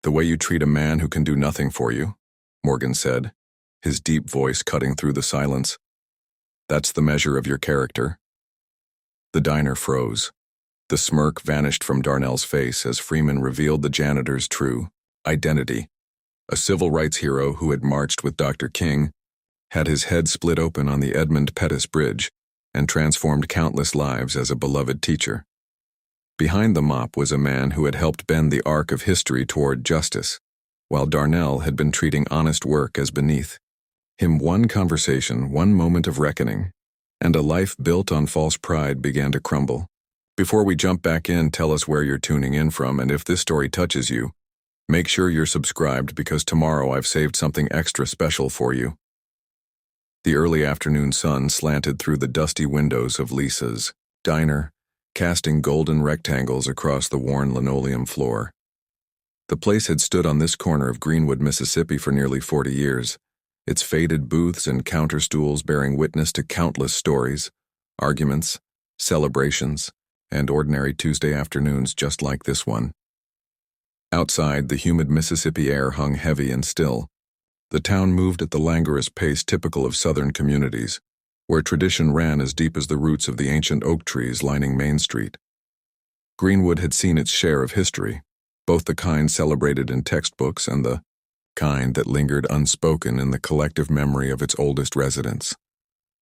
"The way you treat a man who can do nothing for you," Morgan said, his deep voice cutting through the silence. "That's the measure of your character." The diner froze. The smirk vanished from Darnell's face as Freeman revealed the janitor's true identity. A civil rights hero who had marched with Dr. King, had his head split open on the Edmund Pettus Bridge, and transformed countless lives as a beloved teacher. Behind the mop was a man who had helped bend the arc of history toward justice, while Darnell had been treating honest work as beneath. Him one conversation, one moment of reckoning, and a life built on false pride began to crumble. Before we jump back in, tell us where you're tuning in from, and if this story touches you, make sure you're subscribed because tomorrow I've saved something extra special for you. The early afternoon sun slanted through the dusty windows of Lisa's diner, casting golden rectangles across the worn linoleum floor. The place had stood on this corner of Greenwood, Mississippi for nearly 40 years, its faded booths and counter stools bearing witness to countless stories, arguments, celebrations, and ordinary Tuesday afternoons just like this one. Outside, the humid Mississippi air hung heavy and still. The town moved at the languorous pace typical of southern communities, where tradition ran as deep as the roots of the ancient oak trees lining Main Street. Greenwood had seen its share of history, both the kind celebrated in textbooks and the kind that lingered unspoken in the collective memory of its oldest residents.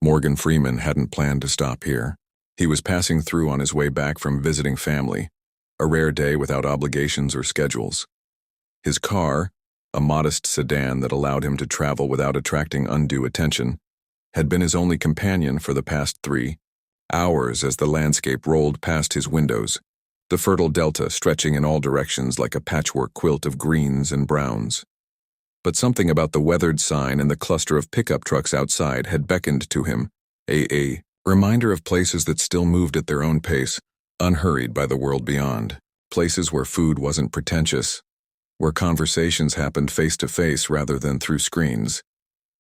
Morgan Freeman hadn't planned to stop here. He was passing through on his way back from visiting family, a rare day without obligations or schedules. His car, a modest sedan that allowed him to travel without attracting undue attention, had been his only companion for the past 3 hours as the landscape rolled past his windows, the fertile delta stretching in all directions like a patchwork quilt of greens and browns. But something about the weathered sign and the cluster of pickup trucks outside had beckoned to him, a reminder of places that still moved at their own pace, unhurried by the world beyond, places where food wasn't pretentious, where conversations happened face to face rather than through screens,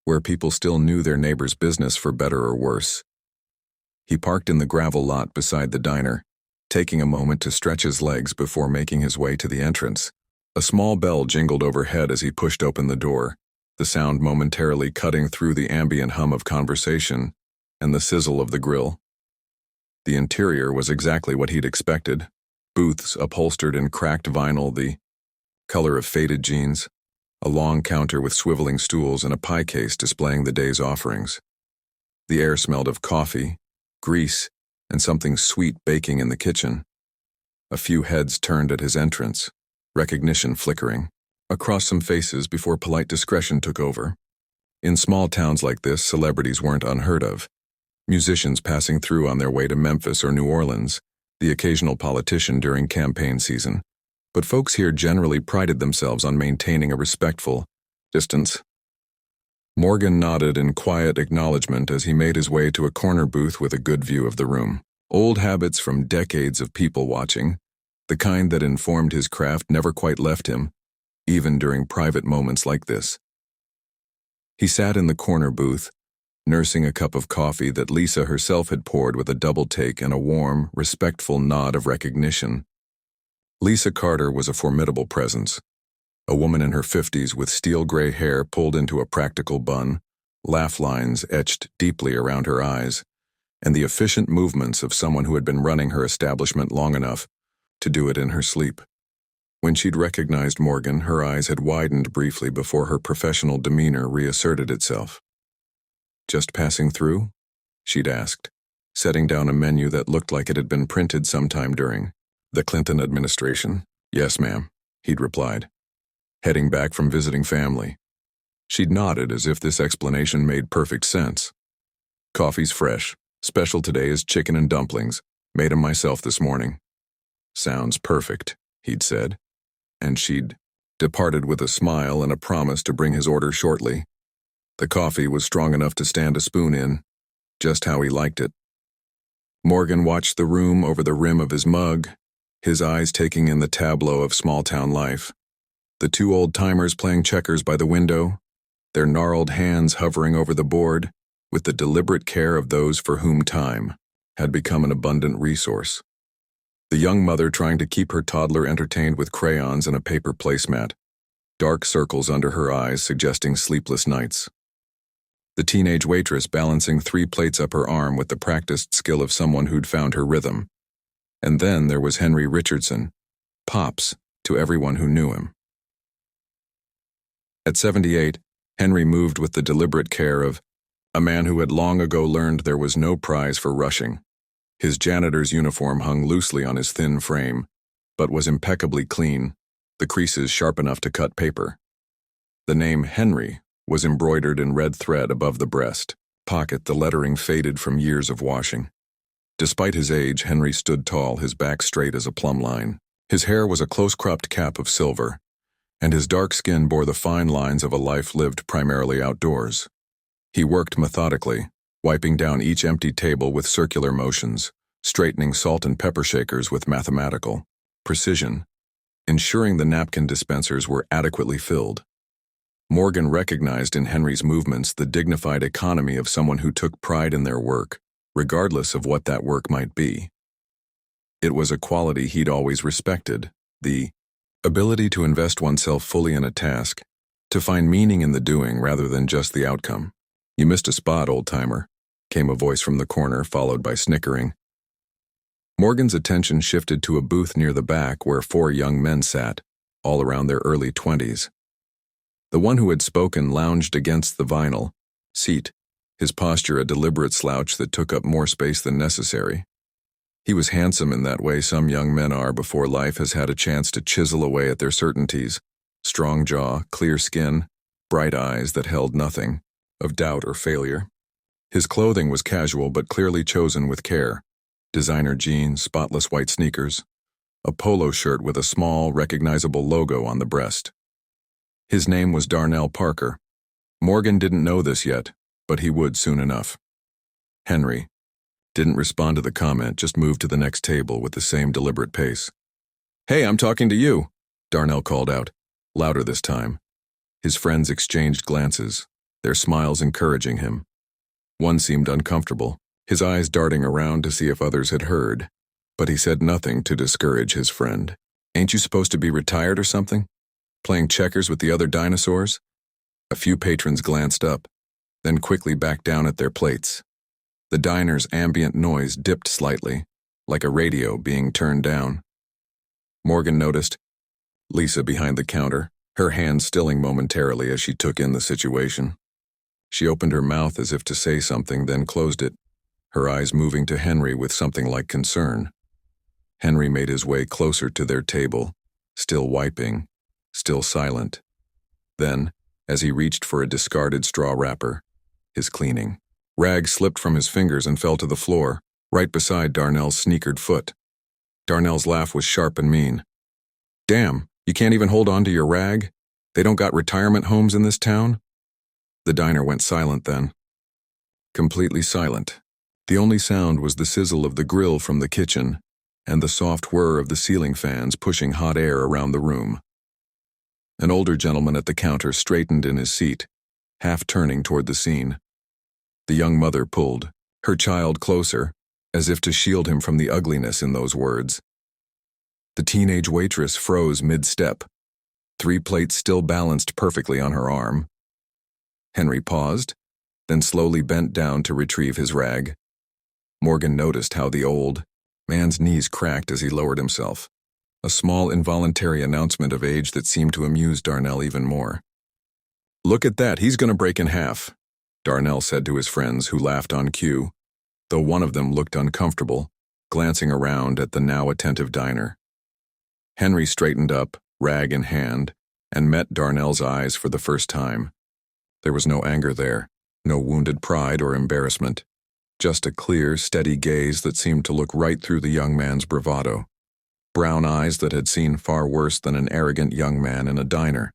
where people still knew their neighbor's business for better or worse. He parked in the gravel lot beside the diner, taking a moment to stretch his legs before making his way to the entrance. A small bell jingled overhead as he pushed open the door, the sound momentarily cutting through the ambient hum of conversation and the sizzle of the grill. The interior was exactly what he'd expected, booths upholstered in cracked vinyl, the color of faded jeans, a long counter with swiveling stools and a pie case displaying the day's offerings. The air smelled of coffee, grease, and something sweet baking in the kitchen. A few heads turned at his entrance, recognition flickering across some faces before polite discretion took over. In small towns like this, celebrities weren't unheard of. Musicians passing through on their way to Memphis or New Orleans, the occasional politician during campaign season. But folks here generally prided themselves on maintaining a respectful distance. Morgan nodded in quiet acknowledgement as he made his way to a corner booth with a good view of the room. Old habits from decades of people watching, the kind that informed his craft, never quite left him, even during private moments like this. He sat in the corner booth, nursing a cup of coffee that Lisa herself had poured with a double take and a warm, respectful nod of recognition. Lisa Carter was a formidable presence, a woman in her 50s with steel-gray hair pulled into a practical bun, laugh lines etched deeply around her eyes, and the efficient movements of someone who had been running her establishment long enough to do it in her sleep. When she'd recognized Morgan, her eyes had widened briefly before her professional demeanor reasserted itself. "Just passing through?" she'd asked, setting down a menu that looked like it had been printed sometime during the Clinton administration. "Yes, ma'am," he'd replied, heading back from visiting family. She'd nodded as if this explanation made perfect sense. "Coffee's fresh. Special today is chicken and dumplings. Made 'em myself this morning." "Sounds perfect," he'd said, and she'd departed with a smile and a promise to bring his order shortly. The coffee was strong enough to stand a spoon in, just how he liked it. Morgan watched the room over the rim of his mug, his eyes taking in the tableau of small-town life. The 2 old-timers playing checkers by the window, their gnarled hands hovering over the board, with the deliberate care of those for whom time had become an abundant resource. The young mother trying to keep her toddler entertained with crayons and a paper placemat, dark circles under her eyes suggesting sleepless nights. The teenage waitress balancing 3 plates up her arm with the practiced skill of someone who'd found her rhythm. And then there was Henry Richardson, Pops, to everyone who knew him. At 78, Henry moved with the deliberate care of a man who had long ago learned there was no prize for rushing. His janitor's uniform hung loosely on his thin frame, but was impeccably clean, the creases sharp enough to cut paper. The name Henry was embroidered in red thread above the breast pocket, the lettering faded from years of washing. Despite his age, Henry stood tall, his back straight as a plumb line. His hair was a close-cropped cap of silver, and his dark skin bore the fine lines of a life lived primarily outdoors. He worked methodically, wiping down each empty table with circular motions, straightening salt and pepper shakers with mathematical precision, ensuring the napkin dispensers were adequately filled. Morgan recognized in Henry's movements the dignified economy of someone who took pride in their work, regardless of what that work might be. It was a quality he'd always respected, the ability to invest oneself fully in a task, to find meaning in the doing rather than just the outcome. "You missed a spot, old-timer," came a voice from the corner, followed by snickering. Morgan's attention shifted to a booth near the back where 4 young men sat, all around their early 20s. The one who had spoken lounged against the vinyl seat, his posture a deliberate slouch that took up more space than necessary. He was handsome in that way some young men are before life has had a chance to chisel away at their certainties. Strong jaw, clear skin, bright eyes that held nothing of doubt or failure. His clothing was casual but clearly chosen with care. Designer jeans, spotless white sneakers, a polo shirt with a small, recognizable logo on the breast. His name was Darnell Parker. Morgan didn't know this yet, but he would soon enough. Henry didn't respond to the comment, just moved to the next table with the same deliberate pace. "Hey, I'm talking to you," Darnell called out, louder this time. His friends exchanged glances, their smiles encouraging him. One seemed uncomfortable, his eyes darting around to see if others had heard, but he said nothing to discourage his friend. "Ain't you supposed to be retired or something? Playing checkers with the other dinosaurs?" A few patrons glanced up, then quickly back down at their plates. The diner's ambient noise dipped slightly, like a radio being turned down. Morgan noticed Lisa behind the counter, her hand stilling momentarily as she took in the situation. She opened her mouth as if to say something, then closed it, her eyes moving to Henry with something like concern. Henry made his way closer to their table, still wiping, still silent. Then, as he reached for a discarded straw wrapper, his cleaning rag slipped from his fingers and fell to the floor, right beside Darnell's sneakered foot. Darnell's laugh was sharp and mean. "Damn, you can't even hold on to your rag? They don't got retirement homes in this town?" The diner went silent then. Completely silent. The only sound was the sizzle of the grill from the kitchen and the soft whir of the ceiling fans pushing hot air around the room. An older gentleman at the counter straightened in his seat, half turning toward the scene. The young mother pulled her child closer, as if to shield him from the ugliness in those words. The teenage waitress froze mid-step, 3 plates still balanced perfectly on her arm. Henry paused, then slowly bent down to retrieve his rag. Morgan noticed how the old man's knees cracked as he lowered himself, a small involuntary announcement of age that seemed to amuse Darnell even more. "Look at that, he's gonna break in half," Darnell said to his friends, who laughed on cue, though one of them looked uncomfortable, glancing around at the now attentive diner. Henry straightened up, rag in hand, and met Darnell's eyes for the first time. There was no anger there, no wounded pride or embarrassment, just a clear, steady gaze that seemed to look right through the young man's bravado. Brown eyes that had seen far worse than an arrogant young man in a diner.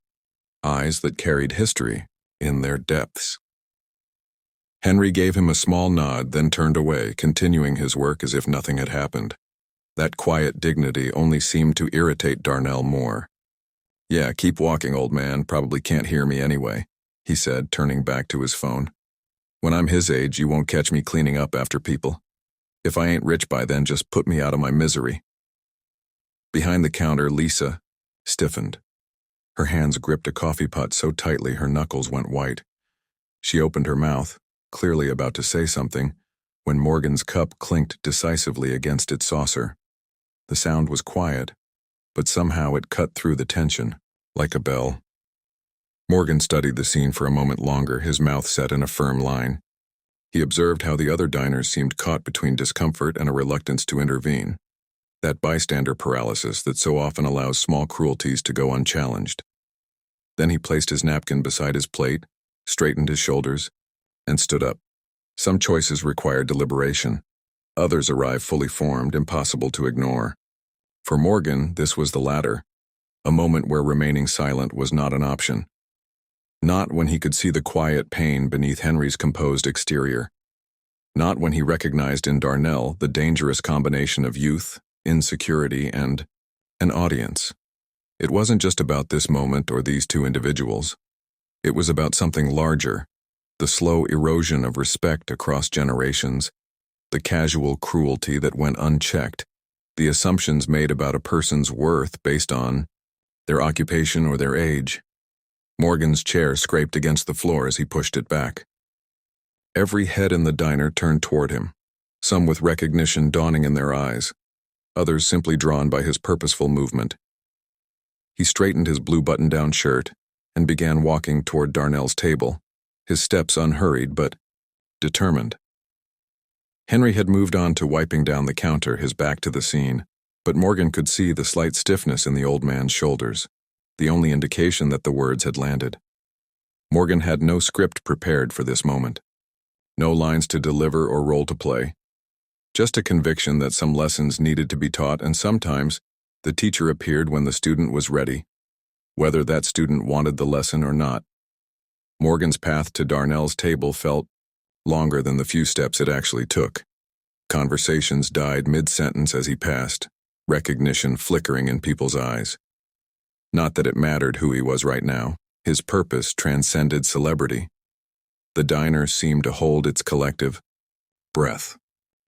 Eyes that carried history in their depths. Henry gave him a small nod, then turned away, continuing his work as if nothing had happened. That quiet dignity only seemed to irritate Darnell more. "Yeah, keep walking, old man, probably can't hear me anyway," he said, turning back to his phone. "When I'm his age, you won't catch me cleaning up after people. If I ain't rich by then, just put me out of my misery." Behind the counter, Lisa stiffened. Her hands gripped a coffee pot so tightly her knuckles went white. She opened her mouth, clearly about to say something, when Morgan's cup clinked decisively against its saucer. The sound was quiet, but somehow it cut through the tension, like a bell. Morgan studied the scene for a moment longer, his mouth set in a firm line. He observed how the other diners seemed caught between discomfort and a reluctance to intervene, that bystander paralysis that so often allows small cruelties to go unchallenged. Then he placed his napkin beside his plate, straightened his shoulders, and stood up. Some choices required deliberation. Others arrived fully formed, impossible to ignore. For Morgan, this was the latter, a moment where remaining silent was not an option. Not when he could see the quiet pain beneath Henry's composed exterior. Not when he recognized in Darnell the dangerous combination of youth, insecurity, and an audience. It wasn't just about this moment or these two individuals. It was about something larger, the slow erosion of respect across generations, the casual cruelty that went unchecked, the assumptions made about a person's worth based on their occupation or their age. Morgan's chair scraped against the floor as he pushed it back. Every head in the diner turned toward him, some with recognition dawning in their eyes, others simply drawn by his purposeful movement. He straightened his blue button-down shirt and began walking toward Darnell's table, his steps unhurried but determined. Henry had moved on to wiping down the counter, his back to the scene, but Morgan could see the slight stiffness in the old man's shoulders, the only indication that the words had landed. Morgan had no script prepared for this moment. No lines to deliver or role to play. Just a conviction that some lessons needed to be taught, and sometimes the teacher appeared when the student was ready, whether that student wanted the lesson or not. Morgan's path to Darnell's table felt longer than the few steps it actually took. Conversations died mid-sentence as he passed, recognition flickering in people's eyes. Not that it mattered who he was right now. His purpose transcended celebrity. The diner seemed to hold its collective breath.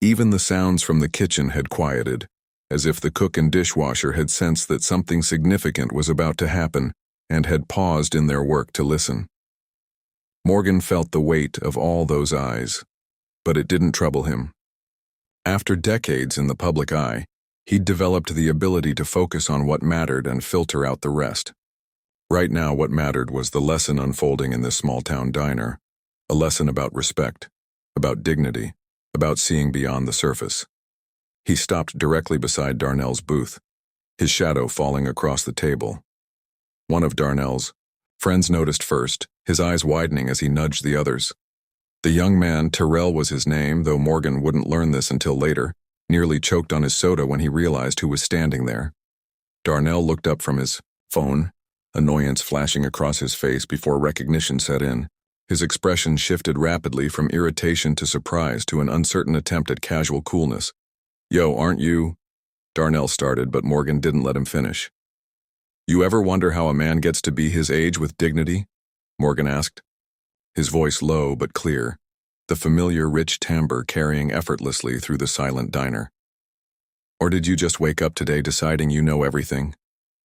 Even the sounds from the kitchen had quieted, as if the cook and dishwasher had sensed that something significant was about to happen and had paused in their work to listen. Morgan felt the weight of all those eyes, but it didn't trouble him. After decades in the public eye, he'd developed the ability to focus on what mattered and filter out the rest. Right now, what mattered was the lesson unfolding in this small-town diner, a lesson about respect, about dignity, about seeing beyond the surface. He stopped directly beside Darnell's booth, his shadow falling across the table. One of Darnell's friends noticed first, his eyes widening as he nudged the others. The young man, Terrell was his name, though Morgan wouldn't learn this until later, nearly choked on his soda when he realized who was standing there. Darnell looked up from his phone, annoyance flashing across his face before recognition set in. His expression shifted rapidly from irritation to surprise to an uncertain attempt at casual coolness. "Yo, aren't you?" Darnell started, but Morgan didn't let him finish. "You ever wonder how a man gets to be his age with dignity?" Morgan asked. His voice low but clear, the familiar rich timbre carrying effortlessly through the silent diner. "Or did you just wake up today deciding you know everything?"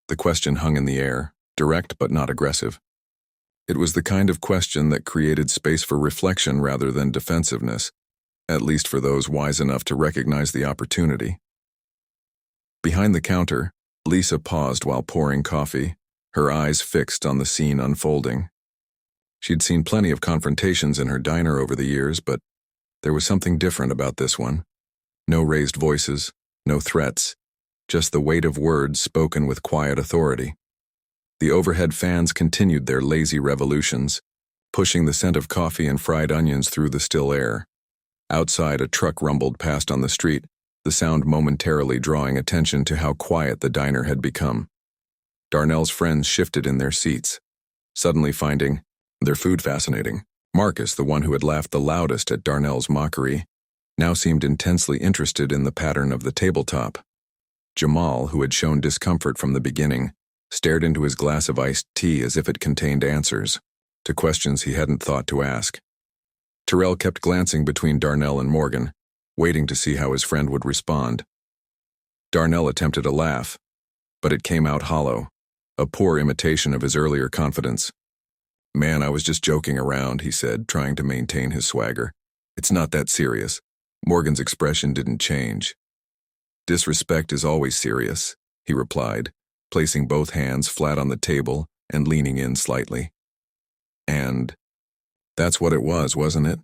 The question hung in the air, direct but not aggressive. It was the kind of question that created space for reflection rather than defensiveness, at least for those wise enough to recognize the opportunity. Behind the counter, Lisa paused while pouring coffee, her eyes fixed on the scene unfolding. She'd seen plenty of confrontations in her diner over the years, but there was something different about this one. No raised voices, no threats, just the weight of words spoken with quiet authority. The overhead fans continued their lazy revolutions, pushing the scent of coffee and fried onions through the still air. Outside, a truck rumbled past on the street, the sound momentarily drawing attention to how quiet the diner had become. Darnell's friends shifted in their seats, suddenly finding their food fascinating. Marcus, the one who had laughed the loudest at Darnell's mockery, now seemed intensely interested in the pattern of the tabletop. Jamal, who had shown discomfort from the beginning, stared into his glass of iced tea as if it contained answers to questions he hadn't thought to ask. Terrell kept glancing between Darnell and Morgan, waiting to see how his friend would respond. Darnell attempted a laugh, but it came out hollow. a poor imitation of his earlier confidence. "Man, I was just joking around," he said, trying to maintain his swagger. "It's not that serious." Morgan's expression didn't change. "Disrespect is always serious," he replied, placing both hands flat on the table and leaning in slightly. "And that's what it was, wasn't it?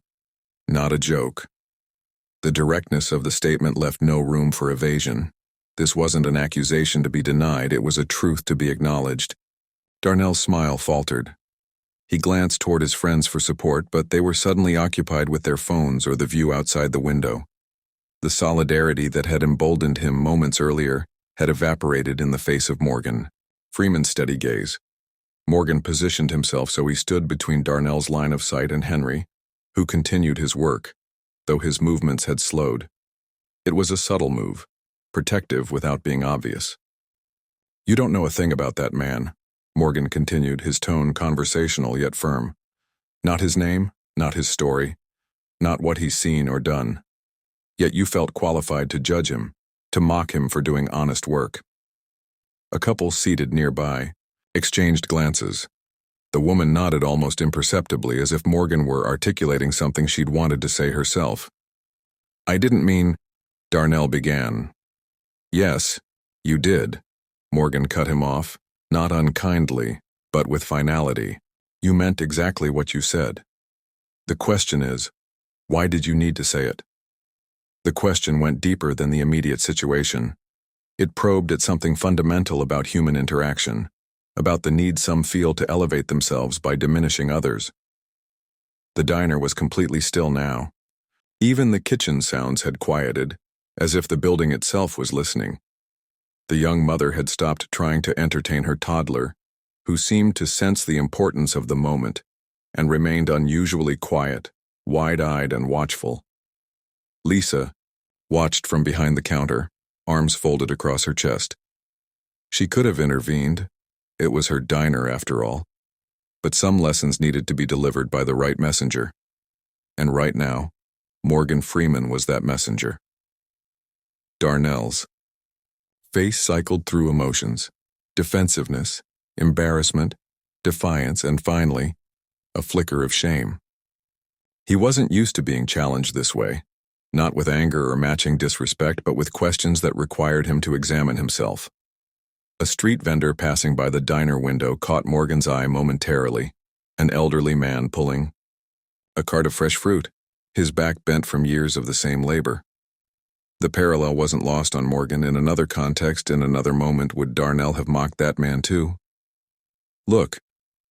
Not a joke." The directness of the statement left no room for evasion. This wasn't an accusation to be denied, it was a truth to be acknowledged. Darnell's smile faltered. He glanced toward his friends for support, but they were suddenly occupied with their phones or the view outside the window. The solidarity that had emboldened him moments earlier had evaporated in the face of Morgan. Freeman's steady gaze. Morgan positioned himself so he stood between Darnell's line of sight and Henry, who continued his work, though his movements had slowed. It was a subtle move, protective without being obvious. "You don't know a thing about that man," Morgan continued, his tone conversational yet firm. "Not his name, not his story, not what he's seen or done. Yet you felt qualified to judge him, to mock him for doing honest work." A couple seated nearby exchanged glances. The woman nodded almost imperceptibly, as if Morgan were articulating something she'd wanted to say herself. "I didn't mean—" Darnell began. "Yes, you did," Morgan cut him off, not unkindly, but with finality. "You meant exactly what you said. The question is, why did you need to say it?" The question went deeper than the immediate situation. It probed at something fundamental about human interaction, about the need some feel to elevate themselves by diminishing others. The diner was completely still now. Even the kitchen sounds had quieted, as if the building itself was listening. The young mother had stopped trying to entertain her toddler, who seemed to sense the importance of the moment, and remained unusually quiet, wide-eyed and watchful. Lisa watched from behind the counter, arms folded across her chest. She could have intervened. It was her diner, after all. But some lessons needed to be delivered by the right messenger. And right now, Morgan Freeman was that messenger. Darnell's face cycled through emotions: defensiveness, embarrassment, defiance, and finally, a flicker of shame. He wasn't used to being challenged this way, not with anger or matching disrespect, but with questions that required him to examine himself. A street vendor passing by the diner window caught Morgan's eye momentarily, an elderly man pulling a cart of fresh fruit, his back bent from years of the same labor. The parallel wasn't lost on Morgan. In another context, in another moment, would Darnell have mocked that man too? "Look,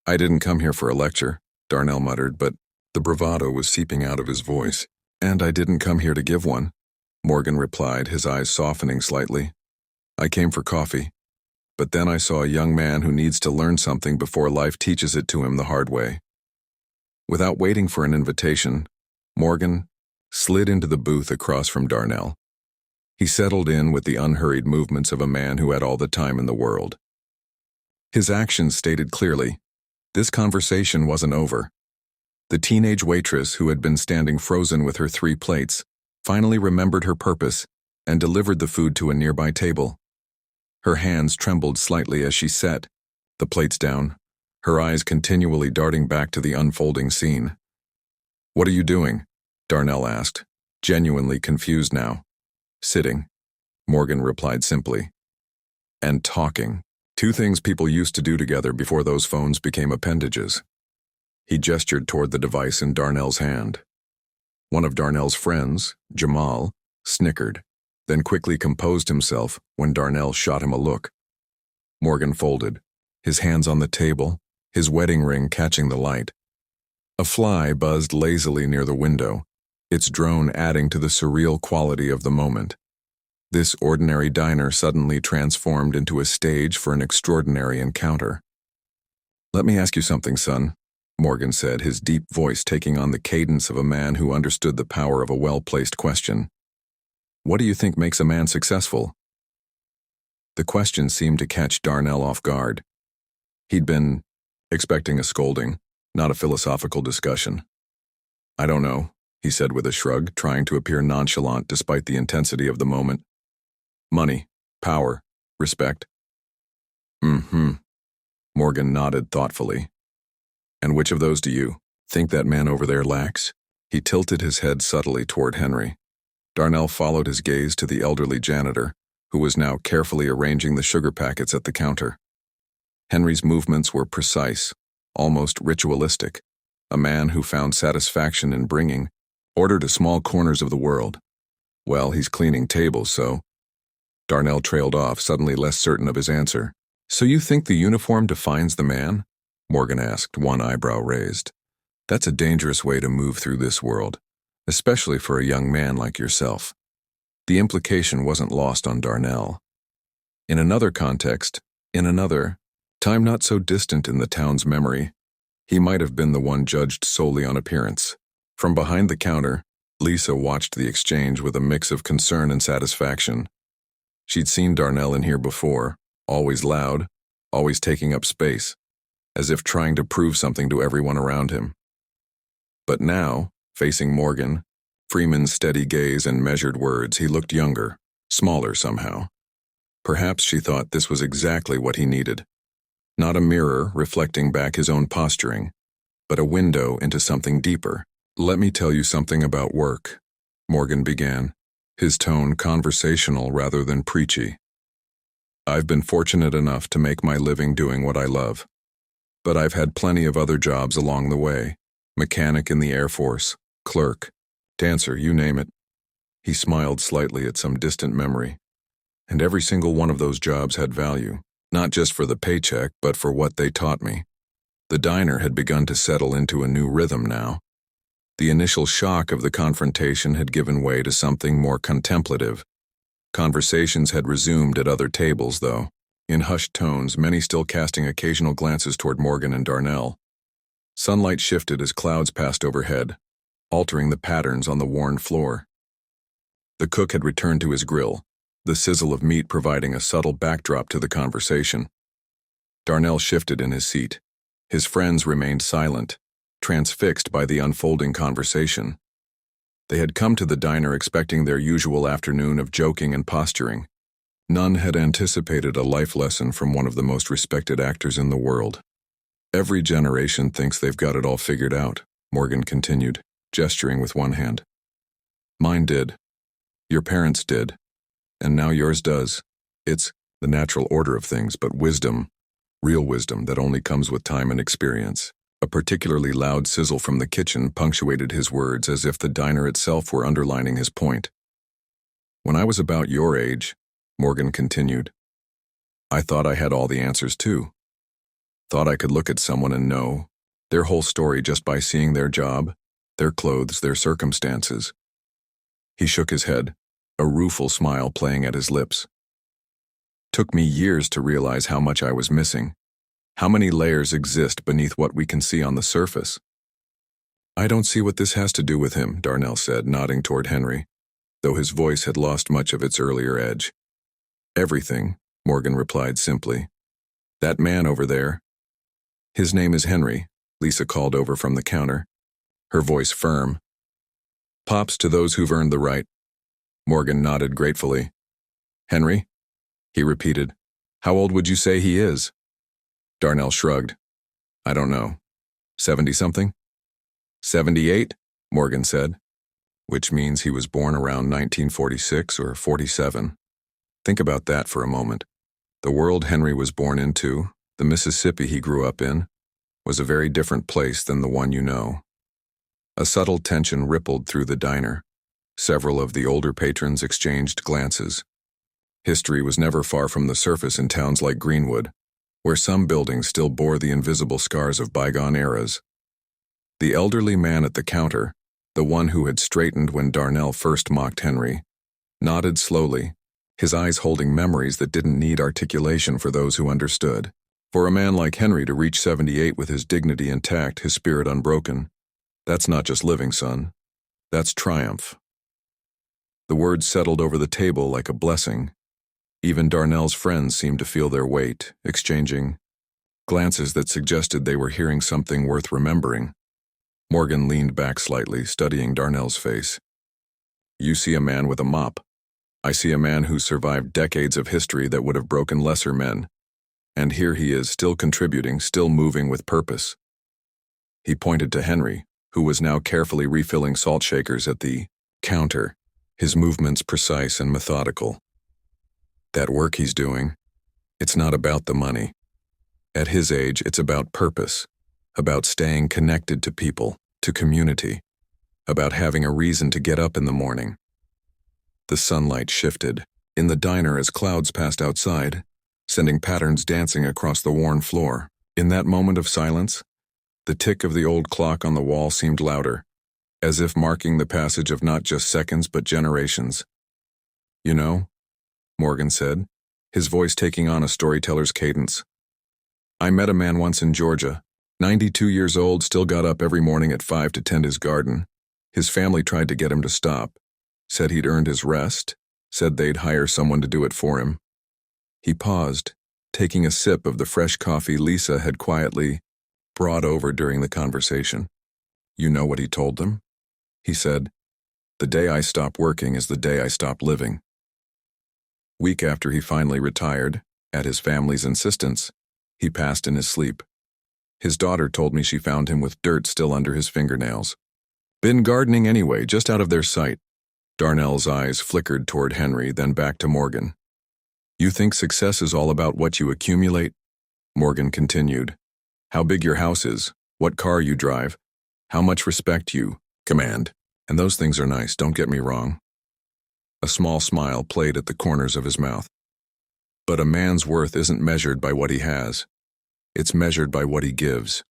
I didn't come here for a lecture," Darnell muttered, but the bravado was seeping out of his voice. "And I didn't come here to give one," Morgan replied, his eyes softening slightly. "I came for coffee. But then I saw a young man who needs to learn something before life teaches it to him the hard way." Without waiting for an invitation, Morgan slid into the booth across from Darnell. He settled in with the unhurried movements of a man who had all the time in the world. His actions stated clearly, this conversation wasn't over. The teenage waitress, who had been standing frozen with her 3 plates, finally remembered her purpose and delivered the food to a nearby table. Her hands trembled slightly as she set the plates down, her eyes continually darting back to the unfolding scene. "What are you doing?" Darnell asked, genuinely confused now. "Sitting," Morgan replied simply. "And talking. 2 things people used to do together before those phones became appendages." He gestured toward the device in Darnell's hand. One of Darnell's friends, Jamal, snickered, then quickly composed himself when Darnell shot him a look. Morgan folded, his hands on the table, his wedding ring catching the light. A fly buzzed lazily near the window, its drone adding to the surreal quality of the moment. This ordinary diner suddenly transformed into a stage for an extraordinary encounter. "Let me ask you something, son," Morgan said, his deep voice taking on the cadence of a man who understood the power of a well-placed question. "What do you think makes a man successful?" The question seemed to catch Darnell off guard. He'd been expecting a scolding, not a philosophical discussion. "I don't know," he said with a shrug, trying to appear nonchalant despite the intensity of the moment. "Money, power, respect." Morgan nodded thoughtfully. And which of those do you think that man over there lacks? He tilted his head subtly toward Henry. Darnell followed his gaze to the elderly janitor, who was now carefully arranging the sugar packets at the counter. Henry's movements were precise, almost ritualistic. A man who found satisfaction in bringing order to small corners of the world. Well, he's cleaning tables, so... Darnell trailed off, suddenly less certain of his answer. So you think the uniform defines the man? Morgan asked, one eyebrow raised. That's a dangerous way to move through this world, especially for a young man like yourself. The implication wasn't lost on Darnell. In another context, in another time not so distant in the town's memory, he might have been the one judged solely on appearance. From behind the counter, Lisa watched the exchange with a mix of concern and satisfaction. She'd seen Darnell in here before, always loud, always taking up space, as if trying to prove something to everyone around him. But now, facing Morgan, Freeman's steady gaze and measured words, he looked younger, smaller somehow. Perhaps she thought this was exactly what he needed. Not a mirror reflecting back his own posturing, but a window into something deeper. Let me tell you something about work, Morgan began, his tone conversational rather than preachy. I've been fortunate enough to make my living doing what I love. But I've had plenty of other jobs along the way. Mechanic in the Air Force, clerk, dancer, you name it. He smiled slightly at some distant memory. And every single one of those jobs had value, not just for the paycheck, but for what they taught me. The diner had begun to settle into a new rhythm now. The initial shock of the confrontation had given way to something more contemplative. Conversations had resumed at other tables, though, in hushed tones, many still casting occasional glances toward Morgan and Darnell. Sunlight shifted as clouds passed overhead, altering the patterns on the worn floor. The cook had returned to his grill, the sizzle of meat providing a subtle backdrop to the conversation. Darnell shifted in his seat. His friends remained silent, transfixed by the unfolding conversation. They had come to the diner expecting their usual afternoon of joking and posturing. None had anticipated a life lesson from one of the most respected actors in the world. Every generation thinks they've got it all figured out, Morgan continued, gesturing with one hand. Mine did. Your parents did. And now yours does. It's the natural order of things, but wisdom, real wisdom that only comes with time and experience. A particularly loud sizzle from the kitchen punctuated his words as if the diner itself were underlining his point. When I was about your age, Morgan continued, I thought I had all the answers too. Thought I could look at someone and know their whole story just by seeing their job, their clothes, their circumstances. He shook his head, a rueful smile playing at his lips. Took me years to realize how much I was missing. How many layers exist beneath what we can see on the surface? I don't see what this has to do with him, Darnell said, nodding toward Henry, though his voice had lost much of its earlier edge. Everything, Morgan replied simply. That man over there. His name is Henry, Lisa called over from the counter, her voice firm. Pops to those who've earned the right. Morgan nodded gratefully. Henry? He repeated. How old would you say he is? Darnell shrugged. I don't know. 70-something? 78, Morgan said, which means he was born around 1946 or 47. Think about that for a moment. The world Henry was born into, the Mississippi he grew up in, was a very different place than the one you know. A subtle tension rippled through the diner. Several of the older patrons exchanged glances. History was never far from the surface in towns like Greenwood, where some buildings still bore the invisible scars of bygone eras. The elderly man at the counter, the one who had straightened when Darnell first mocked Henry, nodded slowly, his eyes holding memories that didn't need articulation for those who understood. For a man like Henry to reach 78 with his dignity intact, his spirit unbroken, that's not just living, son. That's triumph. The words settled over the table like a blessing. Even Darnell's friends seemed to feel their weight, exchanging glances that suggested they were hearing something worth remembering. Morgan leaned back slightly, studying Darnell's face. You see a man with a mop. I see a man who survived decades of history that would have broken lesser men. And here he is, still contributing, still moving with purpose. He pointed to Henry, who was now carefully refilling salt shakers at the counter, his movements precise and methodical. That work he's doing, it's not about the money. At his age, it's about purpose, about staying connected to people, to community, about having a reason to get up in the morning. The sunlight shifted in the diner as clouds passed outside, sending patterns dancing across the worn floor. In that moment of silence, the tick of the old clock on the wall seemed louder, as if marking the passage of not just seconds but generations. "You know," Morgan said, his voice taking on a storyteller's cadence, "I met a man once in Georgia, 92 years old, still got up every morning at 5 to tend his garden. His family tried to get him to stop, said he'd earned his rest, said they'd hire someone to do it for him." He paused, taking a sip of the fresh coffee Lisa had quietly brought over during the conversation. "You know what he told them?" He said, "The day I stop working is the day I stop living." Week after he finally retired, at his family's insistence, he passed in his sleep. His daughter told me she found him with dirt still under his fingernails. "Been gardening anyway, just out of their sight." Darnell's eyes flickered toward Henry, then back to Morgan. "You think success is all about what you accumulate?" Morgan continued. "How big your house is, what car you drive, how much respect you command. And those things are nice, don't get me wrong." A small smile played at the corners of his mouth. "But a man's worth isn't measured by what he has. It's measured by what he gives."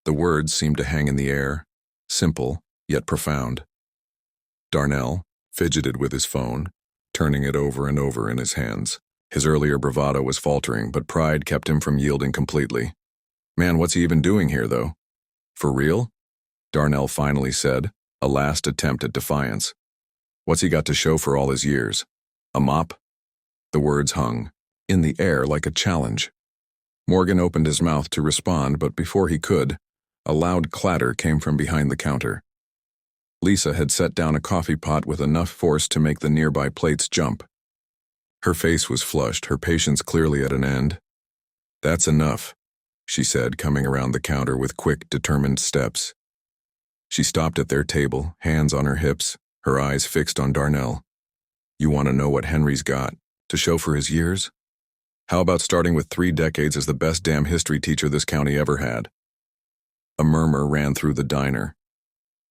The words seemed to hang in the air, simple, yet profound. Darnell fidgeted with his phone, turning it over and over in his hands. His earlier bravado was faltering, but pride kept him from yielding completely. "Man, what's he even doing here, though?" "For real?" Darnell finally said, a last attempt at defiance. "What's he got to show for all his years? A mop?" The words hung in the air like a challenge. Morgan opened his mouth to respond, but before he could, a loud clatter came from behind the counter. Lisa had set down a coffee pot with enough force to make the nearby plates jump. Her face was flushed, her patience clearly at an end. "That's enough," she said, coming around the counter with quick, determined steps. She stopped at their table, hands on her hips, her eyes fixed on Darnell. "You want to know what Henry's got to show for his years? How about starting with 3 decades as the best damn history teacher this county ever had?" A murmur ran through the diner.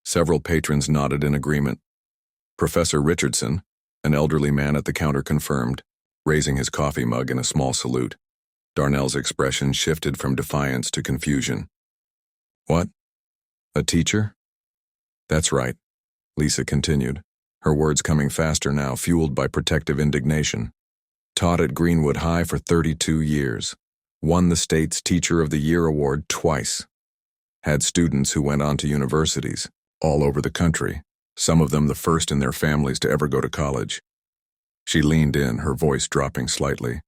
Several patrons nodded in agreement. Professor Richardson, an elderly man at the counter, confirmed, raising his coffee mug in a small salute. Darnell's expression shifted from defiance to confusion. "What? A teacher?" "That's right," Lisa continued, her words coming faster now, fueled by protective indignation. "Taught at Greenwood High for 32 years. Won the state's Teacher of the Year award twice. Had students who went on to universities all over the country, some of them the first in their families to ever go to college." She leaned in, her voice dropping slightly.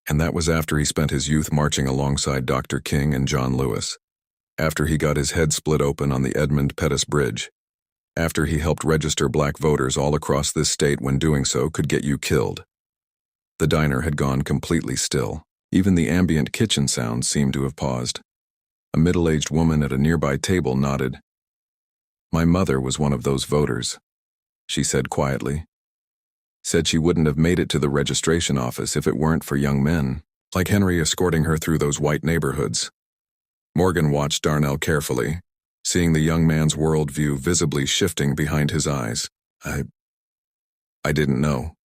"And that was after he spent his youth marching alongside Dr. King and John Lewis. After he got his head split open on the Edmund Pettus Bridge. After he helped register black voters all across this state when doing so could get you killed." The diner had gone completely still. Even the ambient kitchen sounds seemed to have paused. A middle-aged woman at a nearby table nodded. "My mother was one of those voters," she said quietly. "Said she wouldn't have made it to the registration office if it weren't for young men like Henry escorting her through those white neighborhoods." Morgan watched Darnell carefully, seeing the young man's worldview visibly shifting behind his eyes. I didn't know,"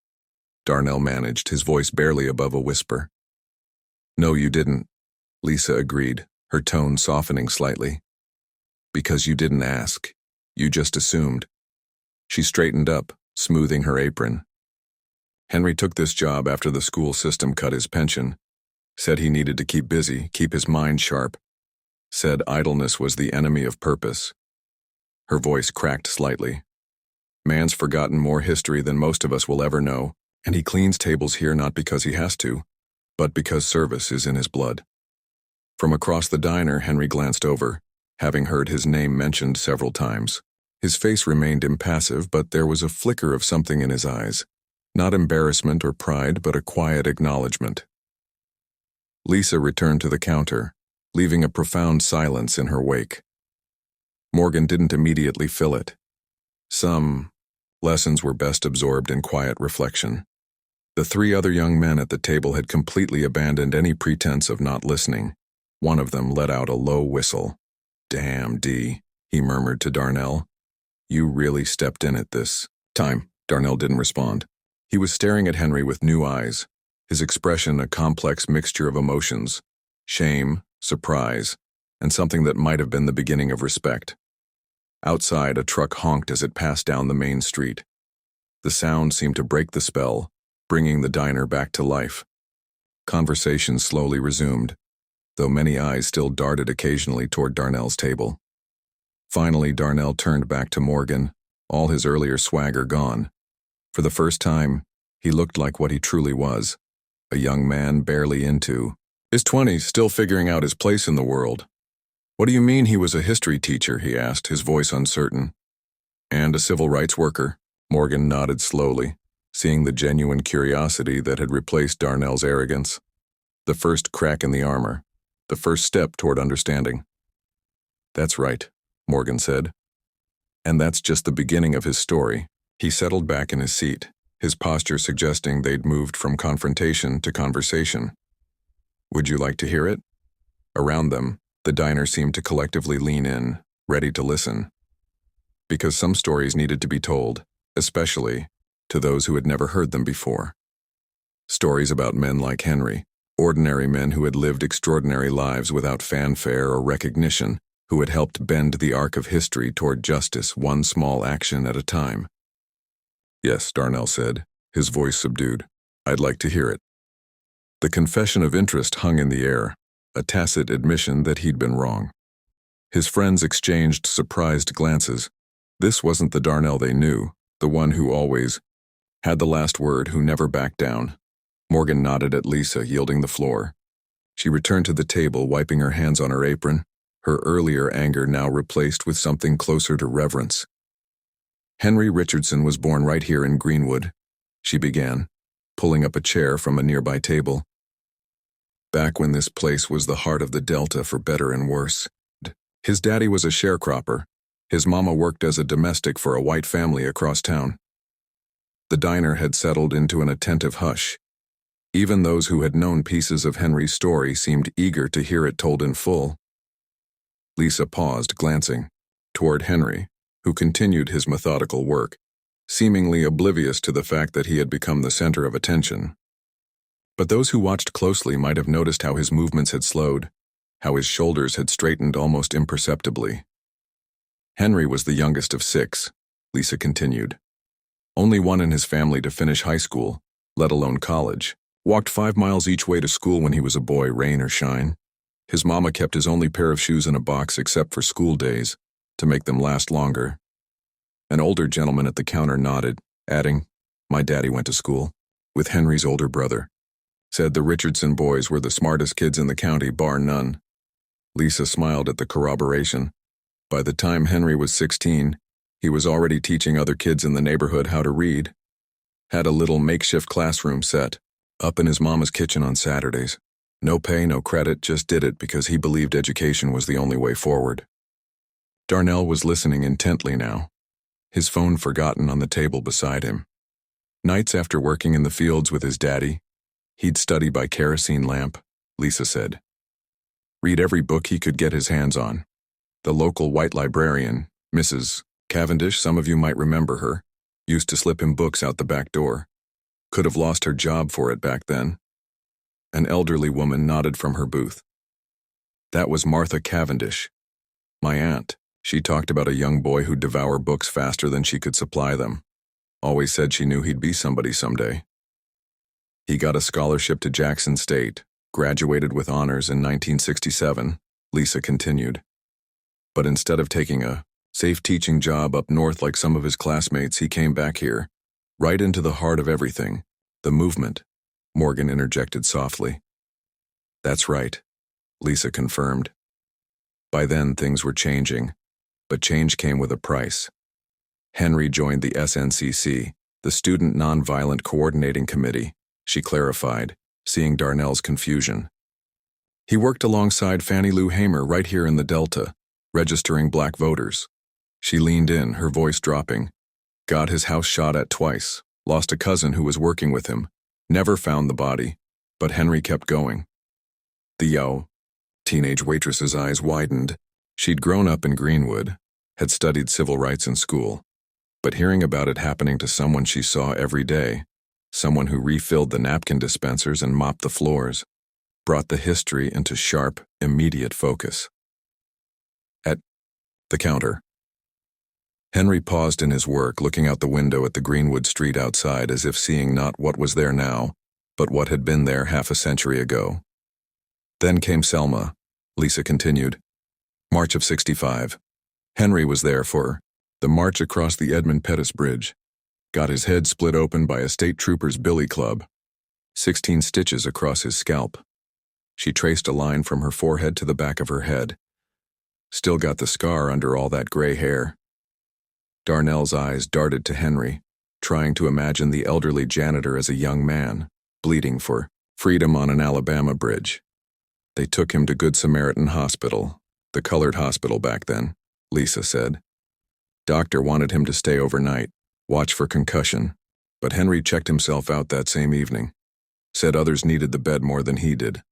Darnell managed, his voice barely above a whisper. "No, you didn't," Lisa agreed, her tone softening slightly. "Because you didn't ask. You just assumed." She straightened up, smoothing her apron. "Henry took this job after the school system cut his pension. Said he needed to keep busy, keep his mind sharp. Said idleness was the enemy of purpose." Her voice cracked slightly. "Man's forgotten more history than most of us will ever know, and he cleans tables here not because he has to, but because service is in his blood." From across the diner, Henry glanced over, having heard his name mentioned several times. His face remained impassive, but there was a flicker of something in his eyes. Not embarrassment or pride, but a quiet acknowledgement. Lisa returned to the counter, leaving a profound silence in her wake. Morgan didn't immediately fill it. Some lessons were best absorbed in quiet reflection. The three other young men at the table had completely abandoned any pretense of not listening. One of them let out a low whistle. "Damn, D," he murmured to Darnell. "You really stepped in at this time." Darnell didn't respond. He was staring at Henry with new eyes, his expression a complex mixture of emotions: shame, surprise, and something that might have been the beginning of respect. Outside, a truck honked as it passed down the main street. The sound seemed to break the spell, bringing the diner back to life. Conversation slowly resumed, though many eyes still darted occasionally toward Darnell's table. Finally, Darnell turned back to Morgan, all his earlier swagger gone. For the first time, he looked like what he truly was, a young man barely into his 20s, still figuring out his place in the world. "What do you mean he was a history teacher?" he asked, his voice uncertain. "And a civil rights worker?" Morgan nodded slowly, seeing the genuine curiosity that had replaced Darnell's arrogance. The first crack in the armor, the first step toward understanding. "That's right," Morgan said. "And that's just the beginning of his story." He settled back in his seat, his posture suggesting they'd moved from confrontation to conversation. "Would you like to hear it?" Around them, the diner seemed to collectively lean in, ready to listen. Because some stories needed to be told, especially to those who had never heard them before. Stories about men like Henry, ordinary men who had lived extraordinary lives without fanfare or recognition, who had helped bend the arc of history toward justice one small action at a time. "Yes," Darnell said, his voice subdued. "I'd like to hear it." The confession of interest hung in the air, a tacit admission that he'd been wrong. His friends exchanged surprised glances. This wasn't the Darnell they knew, the one who always had the last word, who never backed down. Morgan nodded at Lisa, yielding the floor. She returned to the table, wiping her hands on her apron, her earlier anger now replaced with something closer to reverence. "Henry Richardson was born right here in Greenwood," she began, pulling up a chair from a nearby table. "Back when this place was the heart of the Delta, for better and worse. His daddy was a sharecropper. His mama worked as a domestic for a white family across town." The diner had settled into an attentive hush. Even those who had known pieces of Henry's story seemed eager to hear it told in full. Lisa paused, glancing toward Henry, who continued his methodical work, seemingly oblivious to the fact that he had become the center of attention. But those who watched closely might have noticed how his movements had slowed, how his shoulders had straightened almost imperceptibly. "Henry was the youngest of 6, Lisa continued. Only one in his family to finish high school, let alone college. Walked 5 miles each way to school when he was a boy, rain or shine. His mama kept his only pair of shoes in a box except for school days, to make them last longer." An older gentleman at the counter nodded, adding, "My daddy went to school with Henry's older brother. Said the Richardson boys were the smartest kids in the county, bar none." Lisa smiled at the corroboration. By the time Henry was 16, he was already teaching other kids in the neighborhood how to read. Had a little makeshift classroom set up in his mama's kitchen on Saturdays. No pay, no credit, just did it because he believed education was the only way forward. Darnell was listening intently now, his phone forgotten on the table beside him. Nights after working in the fields with his daddy, he'd study by kerosene lamp, Lisa said. Read every book he could get his hands on. The local white librarian, Mrs. Cavendish, some of you might remember her, used to slip him books out the back door. Could have lost her job for it back then. An elderly woman nodded from her booth. That was Martha Cavendish, my aunt. She talked about a young boy who'd devour books faster than she could supply them. Always said she knew he'd be somebody someday. He got a scholarship to Jackson State, graduated with honors in 1967, Lisa continued. But instead of taking a safe teaching job up north like some of his classmates, he came back here, right into the heart of everything, the movement, Morgan interjected softly. That's right, Lisa confirmed. By then things were changing, but change came with a price. Henry joined the SNCC, the Student Nonviolent Coordinating Committee, she clarified, seeing Darnell's confusion. He worked alongside Fannie Lou Hamer right here in the Delta, registering black voters. She leaned in, her voice dropping. Got his house shot at twice, lost a cousin who was working with him, never found the body, but Henry kept going. The teenage waitress's eyes widened. She'd grown up in Greenwood, had studied civil rights in school, but hearing about it happening to someone she saw every day, someone who refilled the napkin dispensers and mopped the floors, brought the history into sharp, immediate focus. At the counter, Henry paused in his work, looking out the window at the Greenwood street outside as if seeing not what was there now, but what had been there half a century ago. Then came Selma, Lisa continued. March of '65. Henry was there for the march across the Edmund Pettus Bridge. Got his head split open by a state trooper's billy club. 16 stitches across his scalp. She traced a line from her forehead to the back of her head. Still got the scar under all that gray hair. Darnell's eyes darted to Henry, trying to imagine the elderly janitor as a young man, bleeding for freedom on an Alabama bridge. They took him to Good Samaritan Hospital, the colored hospital back then, Lisa said. Doctor wanted him to stay overnight, watch for concussion, but Henry checked himself out that same evening. Said others needed the bed more than he did.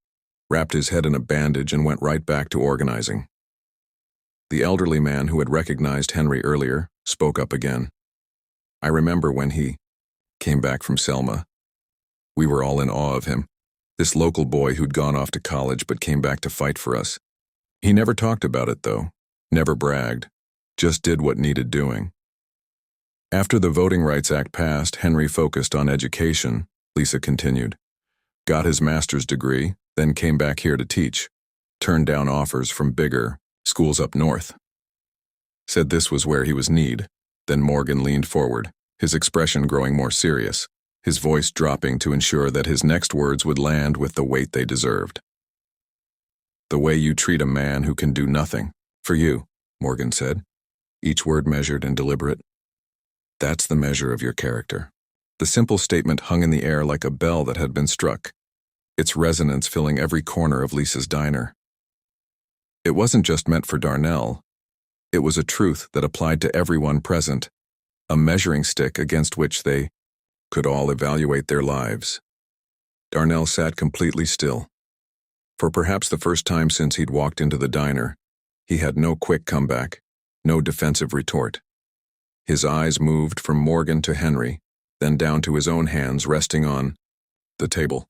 Wrapped his head in a bandage and went right back to organizing. The elderly man who had recognized Henry earlier spoke up again. I remember when he came back from Selma. We were all in awe of him. This local boy who'd gone off to college but came back to fight for us. He never talked about it, though. Never bragged. Just did what needed doing. After the Voting Rights Act passed, Henry focused on education, Lisa continued. Got his master's degree, then came back here to teach. Turned down offers from bigger schools up north. Said this was where he was needed. Then Morgan leaned forward, his expression growing more serious, his voice dropping to ensure that his next words would land with the weight they deserved. The way you treat a man who can do nothing, for you, Morgan said, each word measured and deliberate. That's the measure of your character. The simple statement hung in the air like a bell that had been struck, its resonance filling every corner of Lisa's diner. It wasn't just meant for Darnell. It was a truth that applied to everyone present, a measuring stick against which they could all evaluate their lives. Darnell sat completely still. For perhaps the first time since he'd walked into the diner, he had no quick comeback, no defensive retort. His eyes moved from Morgan to Henry, then down to his own hands resting on the table.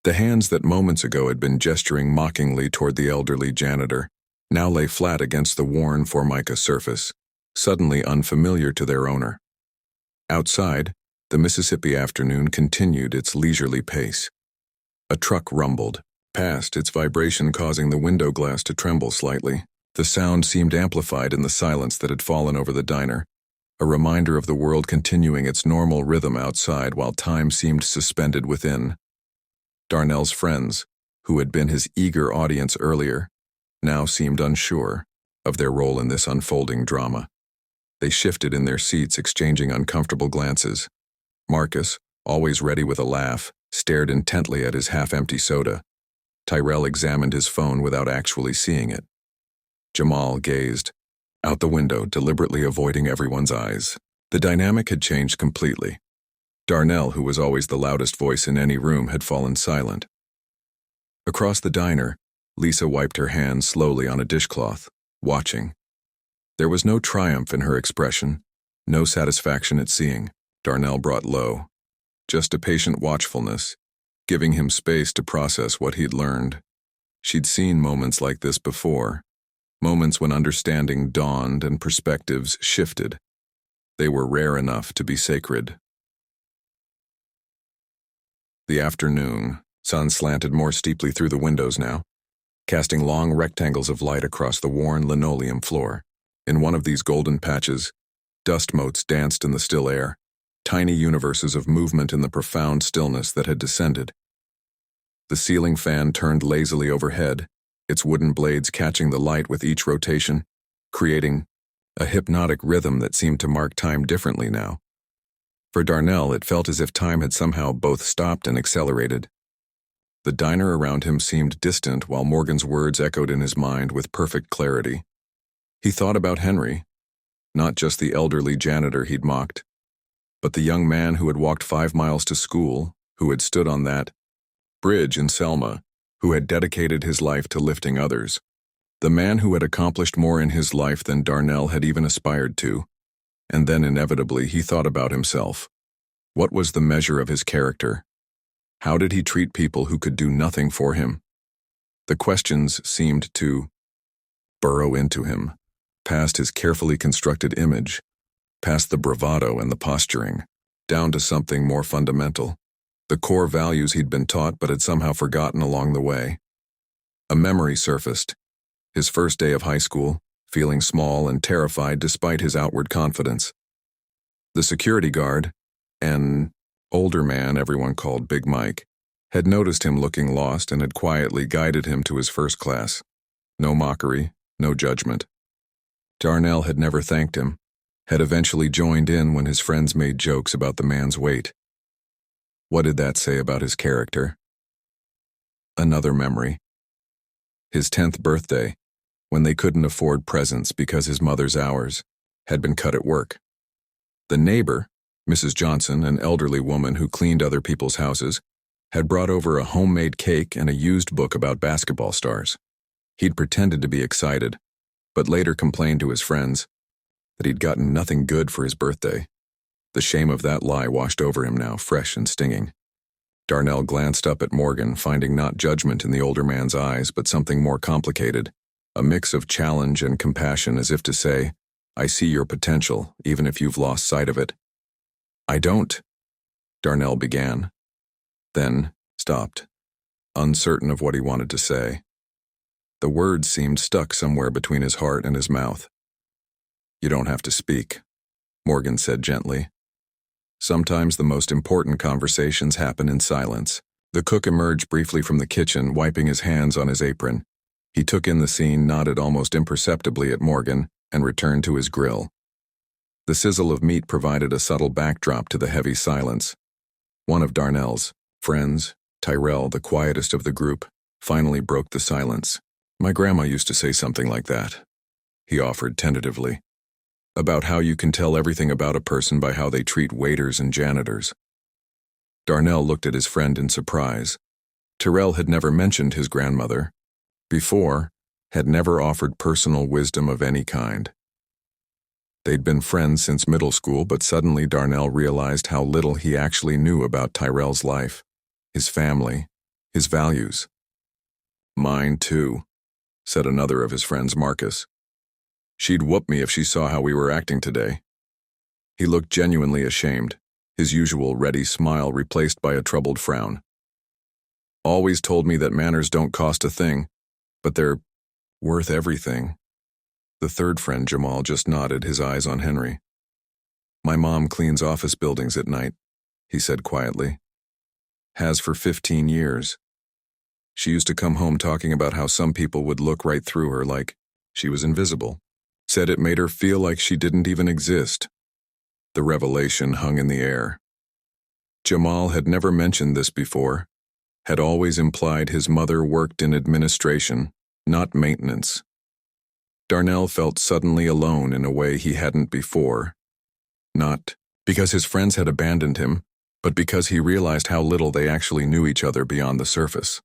The hands that moments ago had been gesturing mockingly toward the elderly janitor now lay flat against the worn formica surface, suddenly unfamiliar to their owner. Outside, the Mississippi afternoon continued its leisurely pace. A truck rumbled past, its vibration causing the window glass to tremble slightly. The sound seemed amplified in the silence that had fallen over the diner, a reminder of the world continuing its normal rhythm outside while time seemed suspended within. Darnell's friends, who had been his eager audience earlier, now seemed unsure of their role in this unfolding drama. They shifted in their seats, exchanging uncomfortable glances. Marcus, always ready with a laugh, stared intently at his half-empty soda. Tyrell examined his phone without actually seeing it. Jamal gazed out the window, deliberately avoiding everyone's eyes. The dynamic had changed completely. Darnell, who was always the loudest voice in any room, had fallen silent. Across the diner, Lisa wiped her hands slowly on a dishcloth, watching. There was no triumph in her expression, no satisfaction at seeing Darnell brought low, just a patient watchfulness, giving him space to process what he'd learned. She'd seen moments like this before, moments when understanding dawned and perspectives shifted. They were rare enough to be sacred. The afternoon sun slanted more steeply through the windows now, casting long rectangles of light across the worn linoleum floor. In one of these golden patches, dust motes danced in the still air, tiny universes of movement in the profound stillness that had descended. The ceiling fan turned lazily overhead, its wooden blades catching the light with each rotation, creating a hypnotic rhythm that seemed to mark time differently now. For Darnell, it felt as if time had somehow both stopped and accelerated. The diner around him seemed distant while Morgan's words echoed in his mind with perfect clarity. He thought about Henry, not just the elderly janitor he'd mocked, but the young man who had walked 5 miles to school, who had stood on that bridge in Selma, who had dedicated his life to lifting others. The man who had accomplished more in his life than Darnell had even aspired to. And then inevitably he thought about himself. What was the measure of his character? How did he treat people who could do nothing for him? The questions seemed to burrow into him, past his carefully constructed image, past the bravado and the posturing, down to something more fundamental, the core values he'd been taught but had somehow forgotten along the way. A memory surfaced. His first day of high school, feeling small and terrified despite his outward confidence. The security guard, an older man everyone called Big Mike, had noticed him looking lost and had quietly guided him to his first class. No mockery, no judgment. Darnell had never thanked him, had eventually joined in when his friends made jokes about the man's weight. What did that say about his character? Another memory. His 10th birthday, when they couldn't afford presents because his mother's hours had been cut at work. The neighbor, Mrs. Johnson, an elderly woman who cleaned other people's houses, had brought over a homemade cake and a used book about basketball stars. He'd pretended to be excited, but later complained to his friends that he'd gotten nothing good for his birthday. The shame of that lie washed over him now, fresh and stinging. Darnell glanced up at Morgan, finding not judgment in the older man's eyes, but something more complicated. A mix of challenge and compassion, as if to say, I see your potential, even if you've lost sight of it. I don't, Darnell began, then stopped, uncertain of what he wanted to say. The words seemed stuck somewhere between his heart and his mouth. You don't have to speak, Morgan said gently. Sometimes the most important conversations happen in silence. The cook emerged briefly from the kitchen, wiping his hands on his apron. He took in the scene, nodded almost imperceptibly at Morgan, and returned to his grill. The sizzle of meat provided a subtle backdrop to the heavy silence. One of Darnell's friends, Tyrell, the quietest of the group, finally broke the silence. My grandma used to say something like that, he offered tentatively, about how you can tell everything about a person by how they treat waiters and janitors. Darnell looked at his friend in surprise. Tyrell had never mentioned his grandmother. Before, had never offered personal wisdom of any kind. They'd been friends since middle school, but suddenly Darnell realized how little he actually knew about Tyrell's life, his family, his values. Mine too, said another of his friends, Marcus. She'd whoop me if she saw how we were acting today. He looked genuinely ashamed, his usual ready smile replaced by a troubled frown. Always told me that manners don't cost a thing, but they're worth everything. The third friend, Jamal, just nodded, his eyes on Henry. My mom cleans office buildings at night, he said quietly. Has for 15 years. She used to come home talking about how some people would look right through her like she was invisible. Said it made her feel like she didn't even exist. The revelation hung in the air. Jamal had never mentioned this before, had always implied his mother worked in administration, not maintenance. Darnell felt suddenly alone in a way he hadn't before. Not because his friends had abandoned him, but because he realized how little they actually knew each other beyond the surface.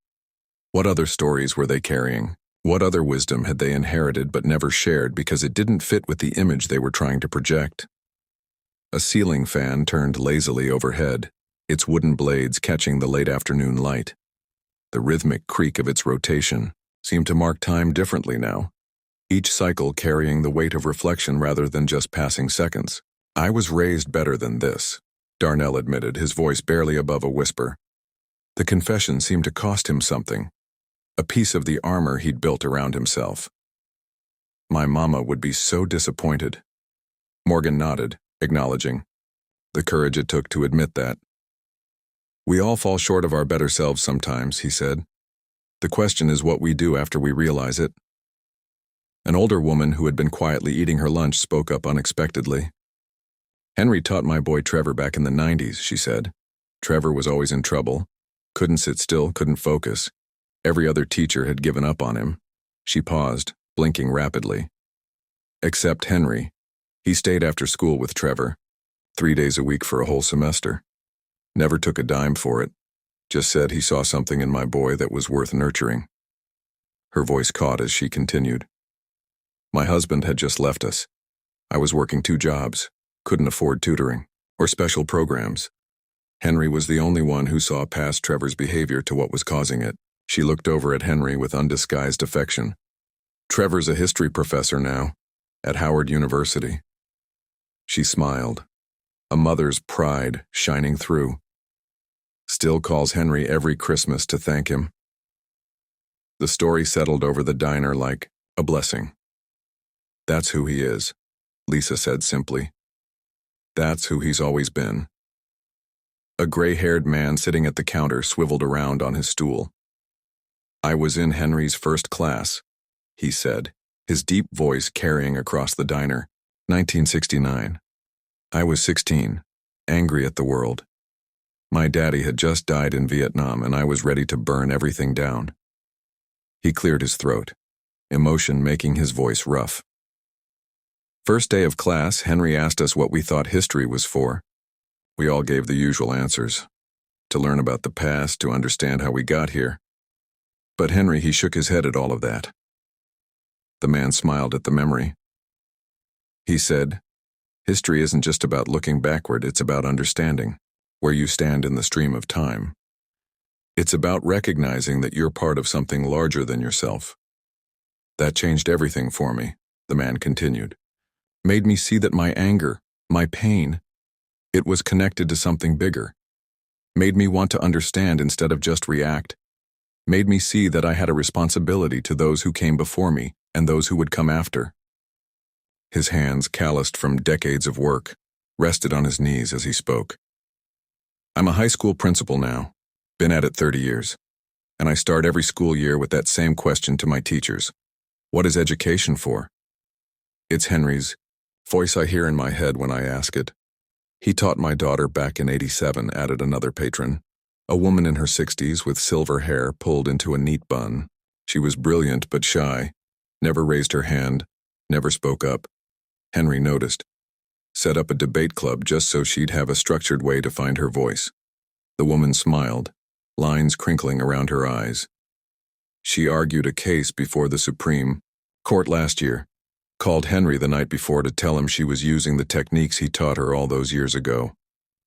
What other stories were they carrying? What other wisdom had they inherited but never shared because it didn't fit with the image they were trying to project? A ceiling fan turned lazily overhead, its wooden blades catching the late afternoon light. The rhythmic creak of its rotation seemed to mark time differently now, each cycle carrying the weight of reflection rather than just passing seconds. I was raised better than this, Darnell admitted, his voice barely above a whisper. The confession seemed to cost him something, a piece of the armor he'd built around himself. My mama would be so disappointed. Morgan nodded, acknowledging the courage it took to admit that. We all fall short of our better selves sometimes, he said. The question is what we do after we realize it. An older woman who had been quietly eating her lunch spoke up unexpectedly. Henry taught my boy Trevor back in the 90s, she said. Trevor was always in trouble. Couldn't sit still, couldn't focus. Every other teacher had given up on him. She paused, blinking rapidly. Except Henry. He stayed after school with Trevor, 3 days a week for a whole semester. Never took a dime for it. Just said he saw something in my boy that was worth nurturing. Her voice caught as she continued. My husband had just left us. I was working 2 jobs, couldn't afford tutoring or special programs. Henry was the only one who saw past Trevor's behavior to what was causing it. She looked over at Henry with undisguised affection. Trevor's a history professor now, at Howard University. She smiled, a mother's pride shining through. Still calls Henry every Christmas to thank him. The story settled over the diner like a blessing. That's who he is, Lisa said simply. That's who he's always been. A gray-haired man sitting at the counter swiveled around on his stool. I was in Henry's first class, he said, his deep voice carrying across the diner. 1969. I was 16, angry at the world. My daddy had just died in Vietnam and I was ready to burn everything down. He cleared his throat, emotion making his voice rough. First day of class, Henry asked us what we thought history was for. We all gave the usual answers. To learn about the past, to understand how we got here. But Henry, he shook his head at all of that. The man smiled at the memory. He said, history isn't just about looking backward, it's about understanding where you stand in the stream of time. It's about recognizing that you're part of something larger than yourself. That changed everything for me, the man continued. Made me see that my anger, my pain, it was connected to something bigger. Made me want to understand instead of just react. Made me see that I had a responsibility to those who came before me and those who would come after. His hands, calloused from decades of work, rested on his knees as he spoke. I'm a high school principal now, been at it 30 years, and I start every school year with that same question to my teachers. What is education for? It's Henry's voice I hear in my head when I ask it. He taught my daughter back in '87, added another patron, a woman in her 60s with silver hair pulled into a neat bun. She was brilliant but shy, never raised her hand, never spoke up. Henry noticed. Set up a debate club just so she'd have a structured way to find her voice. The woman smiled, lines crinkling around her eyes. She argued a case before the Supreme Court last year, called Henry the night before to tell him she was using the techniques he taught her all those years ago.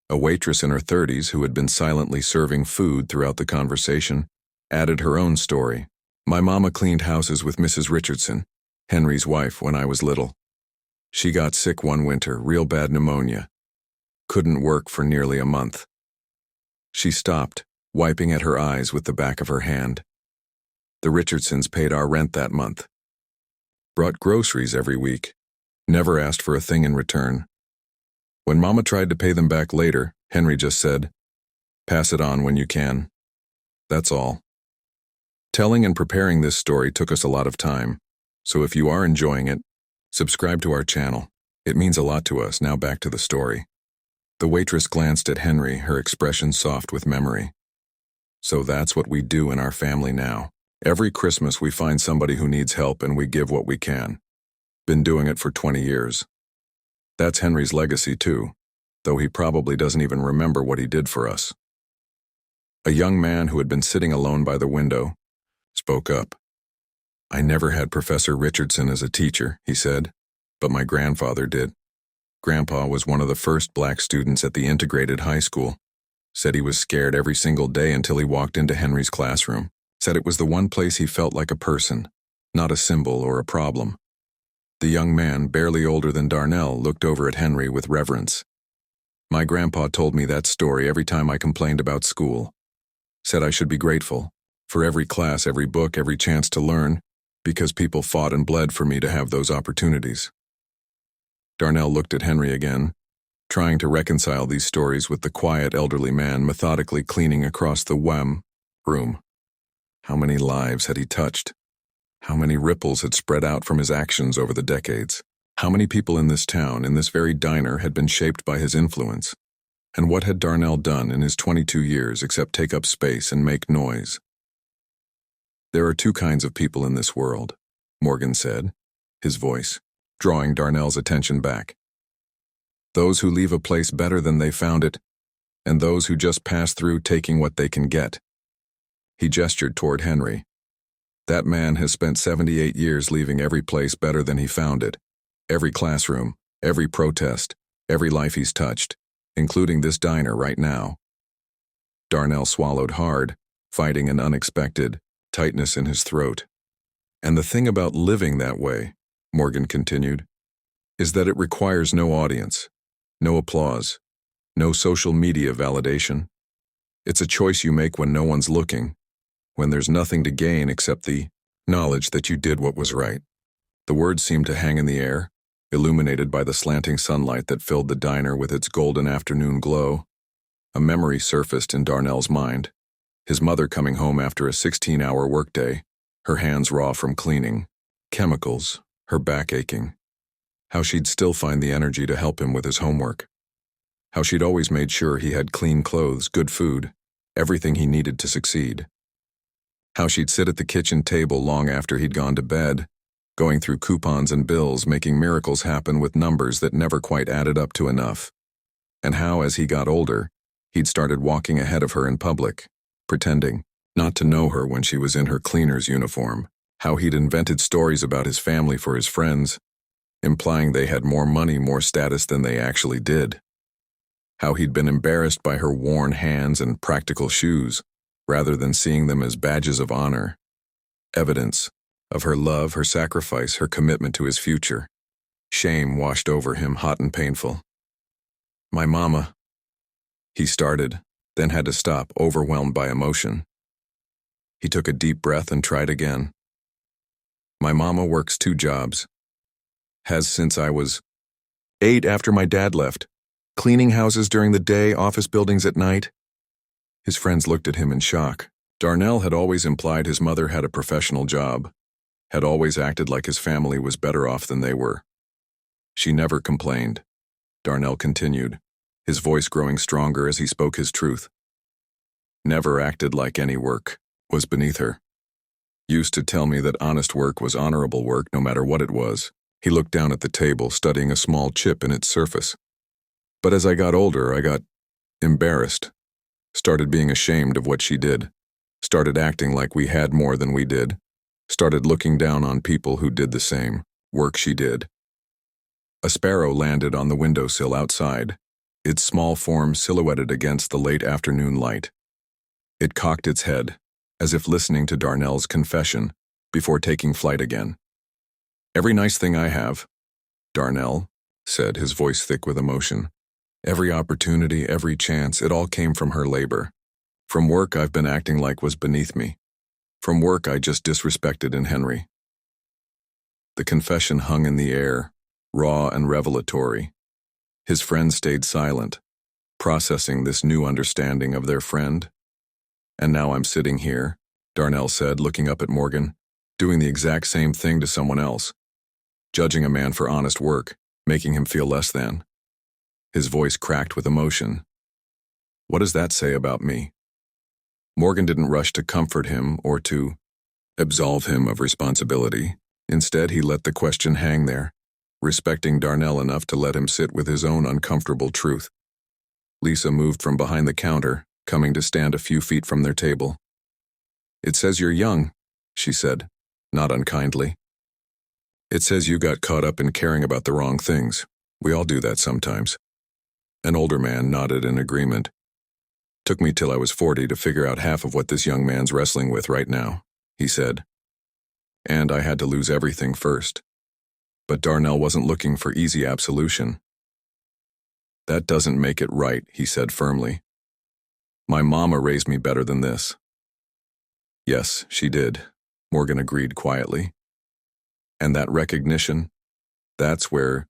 A waitress in her 30s who had been silently serving food throughout the conversation added her own story. My mama cleaned houses with Mrs. Richardson, Henry's wife, when I was little. She got sick one winter, real bad pneumonia. Couldn't work for nearly a month. She stopped, wiping at her eyes with the back of her hand. The Richardsons paid our rent that month. Brought groceries every week. Never asked for a thing in return. When Mama tried to pay them back later, Henry just said, "Pass it on when you can." That's all. Telling and preparing this story took us a lot of time, so if you are enjoying it, subscribe to our channel. It means a lot to us. Now back to the story. The waitress glanced at Henry, her expression soft with memory. So that's what we do in our family now. Every Christmas we find somebody who needs help and we give what we can. Been doing it for 20 years. That's Henry's legacy too, though he probably doesn't even remember what he did for us. A young man who had been sitting alone by the window spoke up. I never had Professor Richardson as a teacher, he said, but my grandfather did. Grandpa was one of the first black students at the integrated high school. Said he was scared every single day until he walked into Henry's classroom. Said it was the one place he felt like a person, not a symbol or a problem. The young man, barely older than Darnell, looked over at Henry with reverence. My grandpa told me that story every time I complained about school. Said I should be grateful for every class, every book, every chance to learn, because people fought and bled for me to have those opportunities. Darnell looked at Henry again, trying to reconcile these stories with the quiet elderly man methodically cleaning across the room. How many lives had he touched? How many ripples had spread out from his actions over the decades? How many people in this town, in this very diner, had been shaped by his influence? And what had Darnell done in his 22 years except take up space and make noise? There are two kinds of people in this world, Morgan said, his voice drawing Darnell's attention back. Those who leave a place better than they found it, and those who just pass through taking what they can get. He gestured toward Henry. That man has spent 78 years leaving every place better than he found it. Every classroom, every protest, every life he's touched, including this diner right now. Darnell swallowed hard, fighting an unexpected tightness in his throat. And the thing about living that way, Morgan continued, is that it requires no audience, no applause, no social media validation. It's a choice you make when no one's looking, when there's nothing to gain except the knowledge that you did what was right. The words seemed to hang in the air, illuminated by the slanting sunlight that filled the diner with its golden afternoon glow. A memory surfaced in Darnell's mind. His mother coming home after a 16-hour workday, her hands raw from cleaning, chemicals, her back aching. How she'd still find the energy to help him with his homework. How she'd always made sure he had clean clothes, good food, everything he needed to succeed. How she'd sit at the kitchen table long after he'd gone to bed, going through coupons and bills, making miracles happen with numbers that never quite added up to enough. And how, as he got older, he'd started walking ahead of her in public, pretending not to know her when she was in her cleaner's uniform. How he'd invented stories about his family for his friends, implying they had more money, more status than they actually did. How he'd been embarrassed by her worn hands and practical shoes, rather than seeing them as badges of honor. Evidence of her love, her sacrifice, her commitment to his future. Shame washed over him, hot and painful. My mama, he started, then had to stop, overwhelmed by emotion. He took a deep breath and tried again. My mama works 2 jobs. Has since I was 8 after my dad left. Cleaning houses during the day, office buildings at night. His friends looked at him in shock. Darnell had always implied his mother had a professional job, had always acted like his family was better off than they were. She never complained, Darnell continued, his voice growing stronger as he spoke his truth. Never acted like any work was beneath her. Used to tell me that honest work was honorable work no matter what it was. He looked down at the table, studying a small chip in its surface. But as I got older, I got embarrassed, started being ashamed of what she did, started acting like we had more than we did, started looking down on people who did the same work she did. A sparrow landed on the windowsill outside, its small form silhouetted against the late afternoon light. It cocked its head, as if listening to Darnell's confession, before taking flight again. Every nice thing I have, Darnell said, his voice thick with emotion. Every opportunity, every chance, it all came from her labor. From work I've been acting like was beneath me. From work I just disrespected in Henry. The confession hung in the air, raw and revelatory. His friends stayed silent, processing this new understanding of their friend. And now I'm sitting here, Darnell said, looking up at Morgan, doing the exact same thing to someone else, judging a man for honest work, making him feel less than. His voice cracked with emotion. What does that say about me? Morgan didn't rush to comfort him or to absolve him of responsibility. Instead, he let the question hang there, respecting Darnell enough to let him sit with his own uncomfortable truth. Lisa moved from behind the counter, coming to stand a few feet from their table. It says you're young, she said, not unkindly. It says you got caught up in caring about the wrong things. We all do that sometimes. An older man nodded in agreement. Took me till I was 40 to figure out half of what this young man's wrestling with right now, he said. And I had to lose everything first. But Darnell wasn't looking for easy absolution. That doesn't make it right, he said firmly. My mama raised me better than this. Yes, she did, Morgan agreed quietly. And that recognition, that's where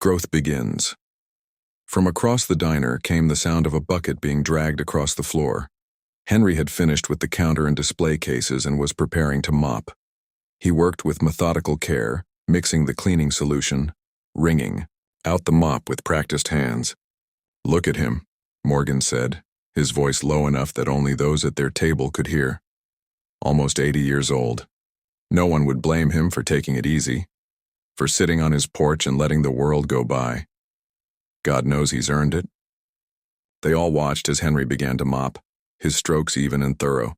growth begins. From across the diner came the sound of a bucket being dragged across the floor. Henry had finished with the counter and display cases and was preparing to mop. He worked with methodical care, mixing the cleaning solution, wringing out the mop with practiced hands. Look at him, Morgan said, his voice low enough that only those at their table could hear. Almost 80 years old. No one would blame him for taking it easy, for sitting on his porch and letting the world go by. God knows he's earned it. They all watched as Henry began to mop, his strokes even and thorough.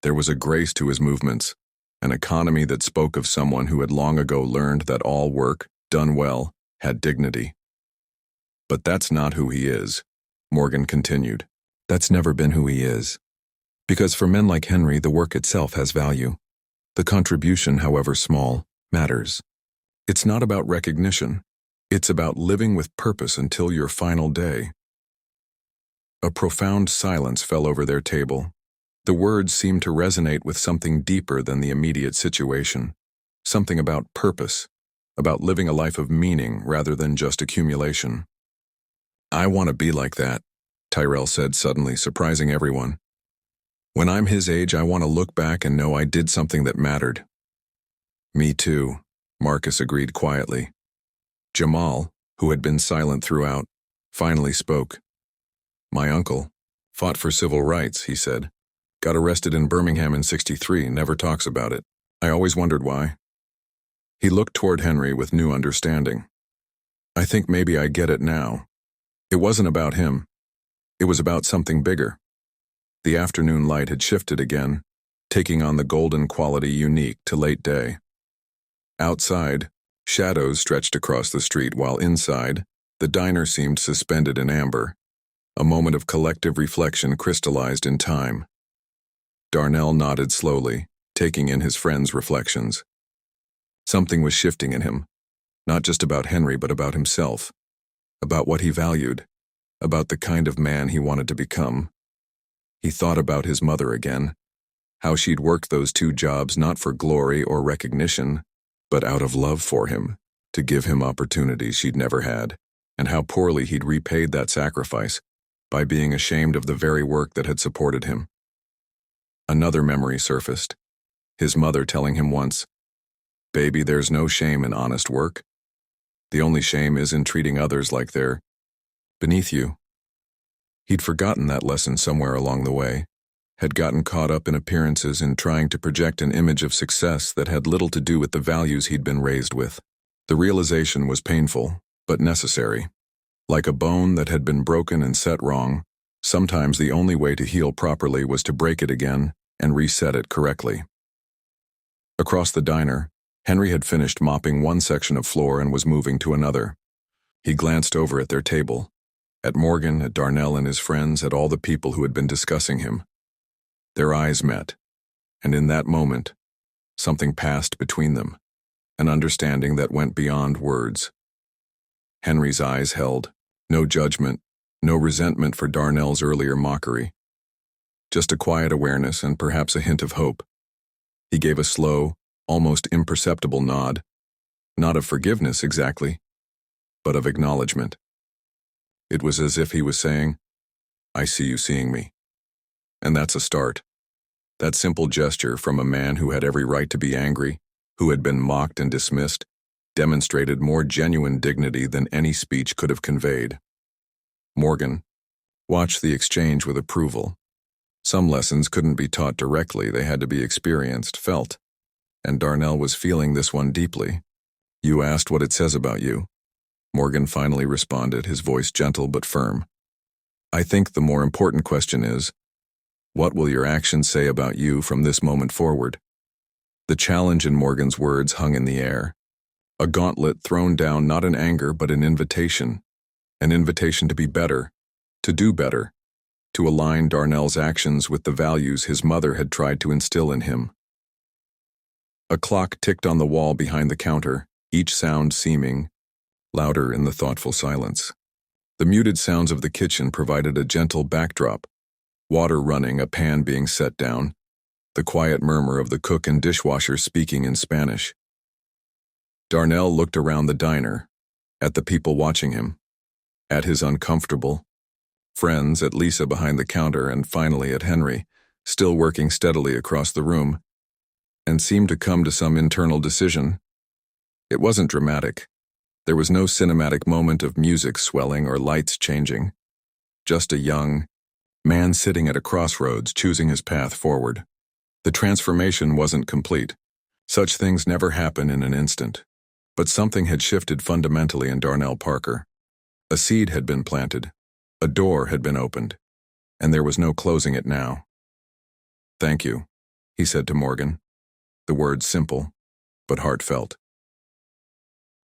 There was a grace to his movements, an economy that spoke of someone who had long ago learned that all work, done well, had dignity. But that's not who he is, Morgan continued. That's never been who he is. Because for men like Henry, the work itself has value. The contribution, however small, matters. It's not about recognition. It's about living with purpose until your final day. A profound silence fell over their table. The words seemed to resonate with something deeper than the immediate situation. Something about purpose, about living a life of meaning rather than just accumulation. I want to be like that, Tyrell said suddenly, surprising everyone. When I'm his age, I want to look back and know I did something that mattered. Me too, Marcus agreed quietly. Jamal, who had been silent throughout, finally spoke. My uncle fought for civil rights, he said. Got arrested in Birmingham in '63, never talks about it. I always wondered why. He looked toward Henry with new understanding. I think maybe I get it now. It wasn't about him. It was about something bigger. The afternoon light had shifted again, taking on the golden quality unique to late day. Outside, shadows stretched across the street, while inside, the diner seemed suspended in amber. A moment of collective reflection crystallized in time. Darnell nodded slowly, taking in his friend's reflections. Something was shifting in him, not just about Henry but about himself, about what he valued, about the kind of man he wanted to become. He thought about his mother again, how she'd worked those 2 jobs not for glory or recognition, but out of love for him, to give him opportunities she'd never had, and how poorly he'd repaid that sacrifice by being ashamed of the very work that had supported him. Another memory surfaced, his mother telling him once, "Baby, there's no shame in honest work. The only shame is in treating others like they're beneath you." He'd forgotten that lesson somewhere along the way, had gotten caught up in appearances and trying to project an image of success that had little to do with the values he'd been raised with. The realization was painful, but necessary. Like a bone that had been broken and set wrong, sometimes the only way to heal properly was to break it again and reset it correctly. Across the diner, Henry had finished mopping one section of floor and was moving to another. He glanced over at their table, at Morgan, at Darnell and his friends, at all the people who had been discussing him. Their eyes met, and in that moment, something passed between them, an understanding that went beyond words. Henry's eyes held, no judgment, no resentment for Darnell's earlier mockery. Just a quiet awareness and perhaps a hint of hope. He gave a slow, almost imperceptible nod, not of forgiveness exactly, but of acknowledgement. It was as if he was saying, I see you seeing me. And that's a start. That simple gesture from a man who had every right to be angry, who had been mocked and dismissed, demonstrated more genuine dignity than any speech could have conveyed. Morgan watched the exchange with approval. Some lessons couldn't be taught directly, they had to be experienced, felt. And Darnell was feeling this one deeply. You asked what it says about you. Morgan finally responded, his voice gentle but firm. I think the more important question is, what will your actions say about you from this moment forward? The challenge in Morgan's words hung in the air. A gauntlet thrown down not in anger but an invitation to be better, to do better, to align Darnell's actions with the values his mother had tried to instill in him. A clock ticked on the wall behind the counter, each sound seeming louder in the thoughtful silence. The muted sounds of the kitchen provided a gentle backdrop, water running, a pan being set down, the quiet murmur of the cook and dishwasher speaking in Spanish. Darnell looked around the diner, at the people watching him, at his uncomfortable friends, at Lisa behind the counter, and finally at Henry, still working steadily across the room, and seemed to come to some internal decision. It wasn't dramatic. There was no cinematic moment of music swelling or lights changing. just a young man sitting at a crossroads choosing his path forward. The transformation wasn't complete. Such things never happen in an instant. But something had shifted fundamentally in Darnell Parker. A seed had been planted. A door had been opened. And there was no closing it now. "Thank you," he said to Morgan. The words simple, but heartfelt.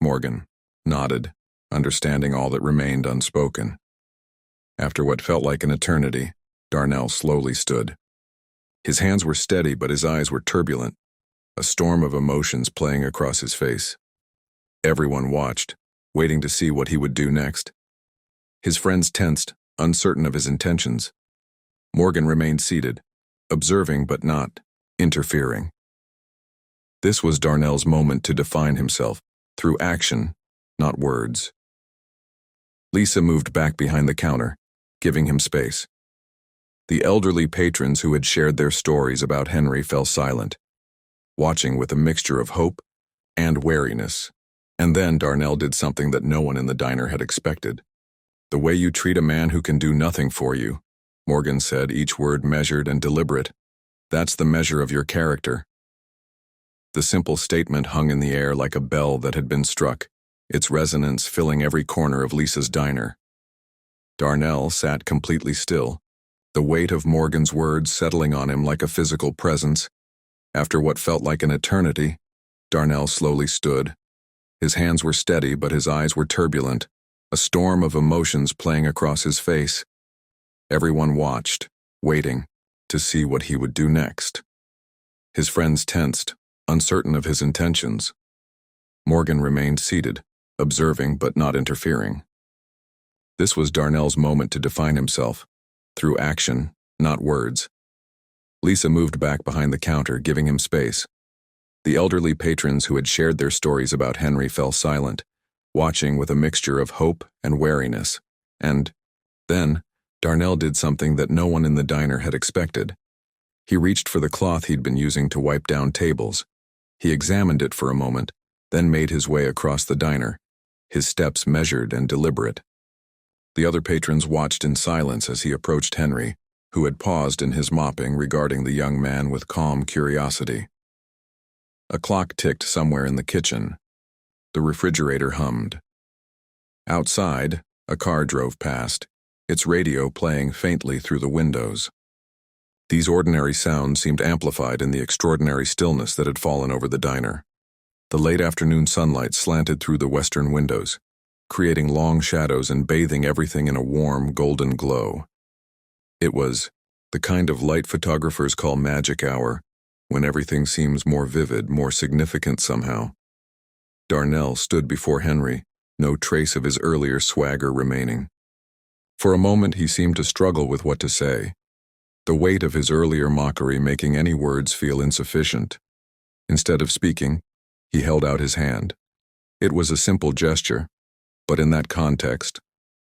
Morgan nodded, understanding all that remained unspoken. After what felt like an eternity, Darnell slowly stood. His hands were steady, but his eyes were turbulent, a storm of emotions playing across his face. Everyone watched, waiting to see what he would do next. His friends tensed, uncertain of his intentions. Morgan remained seated, observing but not interfering. This was Darnell's moment to define himself, through action, not words. Lisa moved back behind the counter, giving him space. The elderly patrons who had shared their stories about Henry fell silent, watching with a mixture of hope and wariness. And then Darnell did something that no one in the diner had expected. "The way you treat a man who can do nothing for you," Morgan said, each word measured and deliberate. "That's the measure of your character." The simple statement hung in the air like a bell that had been struck, its resonance filling every corner of Lisa's diner. Darnell sat completely still, the weight of Morgan's words settling on him like a physical presence. After what felt like an eternity, Darnell slowly stood. His hands were steady, but his eyes were turbulent, a storm of emotions playing across his face. Everyone watched, waiting to see what he would do next. His friends tensed, uncertain of his intentions. Morgan remained seated, observing but not interfering. This was Darnell's moment to define himself, through action, not words. Lisa moved back behind the counter, giving him space. The elderly patrons who had shared their stories about Henry fell silent, watching with a mixture of hope and wariness. And then, Darnell did something that no one in the diner had expected. He reached for the cloth he'd been using to wipe down tables. He examined it for a moment, then made his way across the diner, his steps measured and deliberate. The other patrons watched in silence as he approached Henry, who had paused in his mopping, regarding the young man with calm curiosity. A clock ticked somewhere in the kitchen. The refrigerator hummed. Outside, a car drove past, its radio playing faintly through the windows. These ordinary sounds seemed amplified in the extraordinary stillness that had fallen over the diner. The late afternoon sunlight slanted through the western windows, creating long shadows and bathing everything in a warm, golden glow. It was the kind of light photographers call magic hour, when everything seems more vivid, more significant somehow. Darnell stood before Henry, no trace of his earlier swagger remaining. For a moment he seemed to struggle with what to say, the weight of his earlier mockery making any words feel insufficient. Instead of speaking, he held out his hand. It was a simple gesture, but in that context,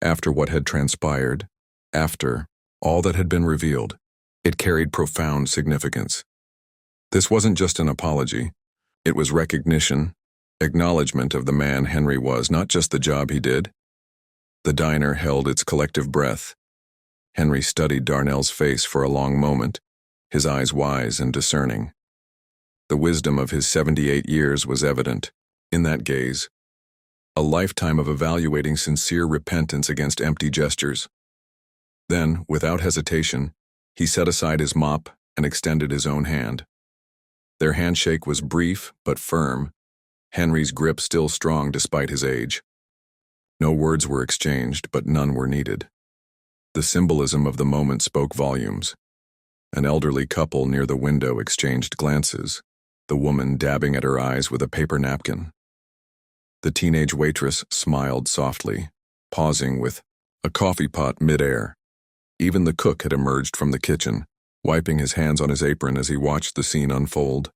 after what had transpired, after all that had been revealed, it carried profound significance. This wasn't just an apology. It was recognition, acknowledgement of the man Henry was, not just the job he did. The diner held its collective breath. Henry studied Darnell's face for a long moment, his eyes wise and discerning. The wisdom of his 78 years was evident in that gaze, a lifetime of evaluating sincere repentance against empty gestures. Then, without hesitation, he set aside his mop and extended his own hand. Their handshake was brief but firm, Henry's grip still strong despite his age. No words were exchanged, but none were needed. The symbolism of the moment spoke volumes. An elderly couple near the window exchanged glances, the woman dabbing at her eyes with a paper napkin. The teenage waitress smiled softly, pausing with a coffee pot mid-air. Even the cook had emerged from the kitchen, wiping his hands on his apron as he watched the scene unfold.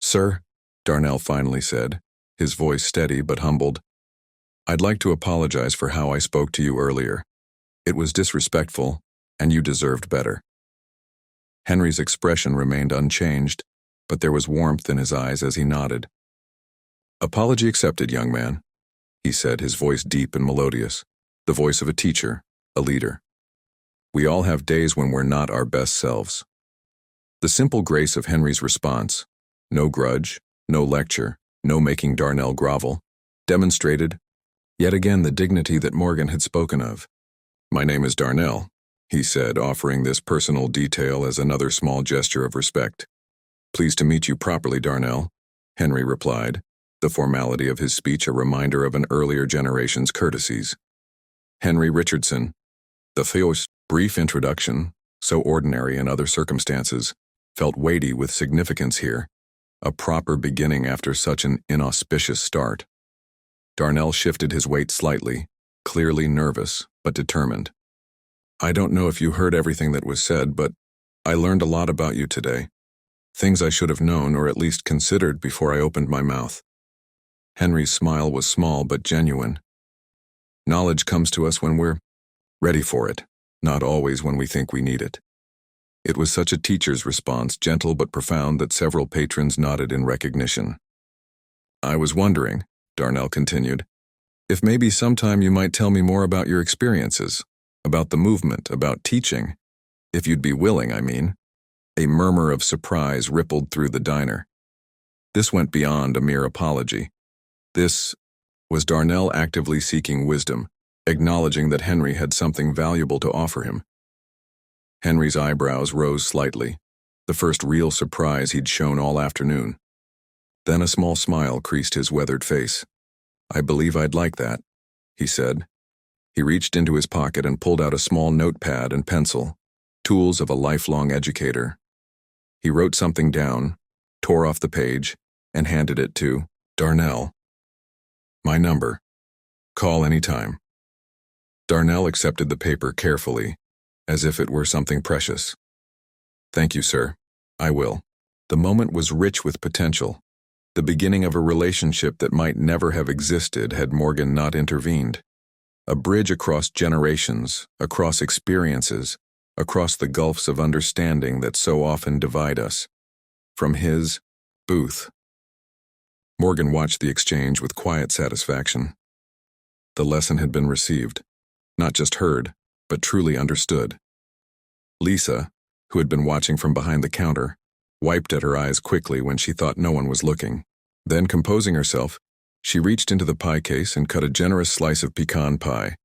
"Sir," Darnell finally said, his voice steady but humbled, "I'd like to apologize for how I spoke to you earlier. It was disrespectful, and you deserved better." Henry's expression remained unchanged, but there was warmth in his eyes as he nodded. "Apology accepted, young man," he said, his voice deep and melodious, the voice of a teacher, a leader. We all have days when we're not our best selves. The simple grace of Henry's response, no grudge, no lecture, no making Darnell grovel, demonstrated, yet again, the dignity that Morgan had spoken of. "My name is Darnell," he said, offering this personal detail as another small gesture of respect. "Pleased to meet you properly, Darnell," Henry replied, the formality of his speech a reminder of an earlier generation's courtesies. Henry Richardson. The first brief introduction, so ordinary in other circumstances, felt weighty with significance here, a proper beginning after such an inauspicious start. Darnell shifted his weight slightly, clearly nervous, but determined. "I don't know if you heard everything that was said, but I learned a lot about you today. Things I should have known or at least considered before I opened my mouth." Henry's smile was small but genuine. "Knowledge comes to us when we're ready for it, not always when we think we need it." It was such a teacher's response, gentle but profound, that several patrons nodded in recognition. "I was wondering," Darnell continued, "if maybe sometime you might tell me more about your experiences, about the movement, about teaching. If you'd be willing, I mean." A murmur of surprise rippled through the diner. This went beyond a mere apology. This was Darnell actively seeking wisdom, acknowledging that Henry had something valuable to offer him. Henry's eyebrows rose slightly, the first real surprise he'd shown all afternoon. Then a small smile creased his weathered face. "I believe I'd like that," he said. He reached into his pocket and pulled out a small notepad and pencil, tools of a lifelong educator. He wrote something down, tore off the page, and handed it to Darnell. "My number. Call any time." Darnell accepted the paper carefully, as if it were something precious. "Thank you, sir. I will." The moment was rich with potential, the beginning of a relationship that might never have existed had Morgan not intervened. A bridge across generations, across experiences, across the gulfs of understanding that so often divide us. From his booth. Morgan watched the exchange with quiet satisfaction. The lesson had been received, not just heard, but truly understood. Lisa, who had been watching from behind the counter, wiped at her eyes quickly when she thought no one was looking. Then, composing herself, she reached into the pie case and cut a generous slice of pecan pie,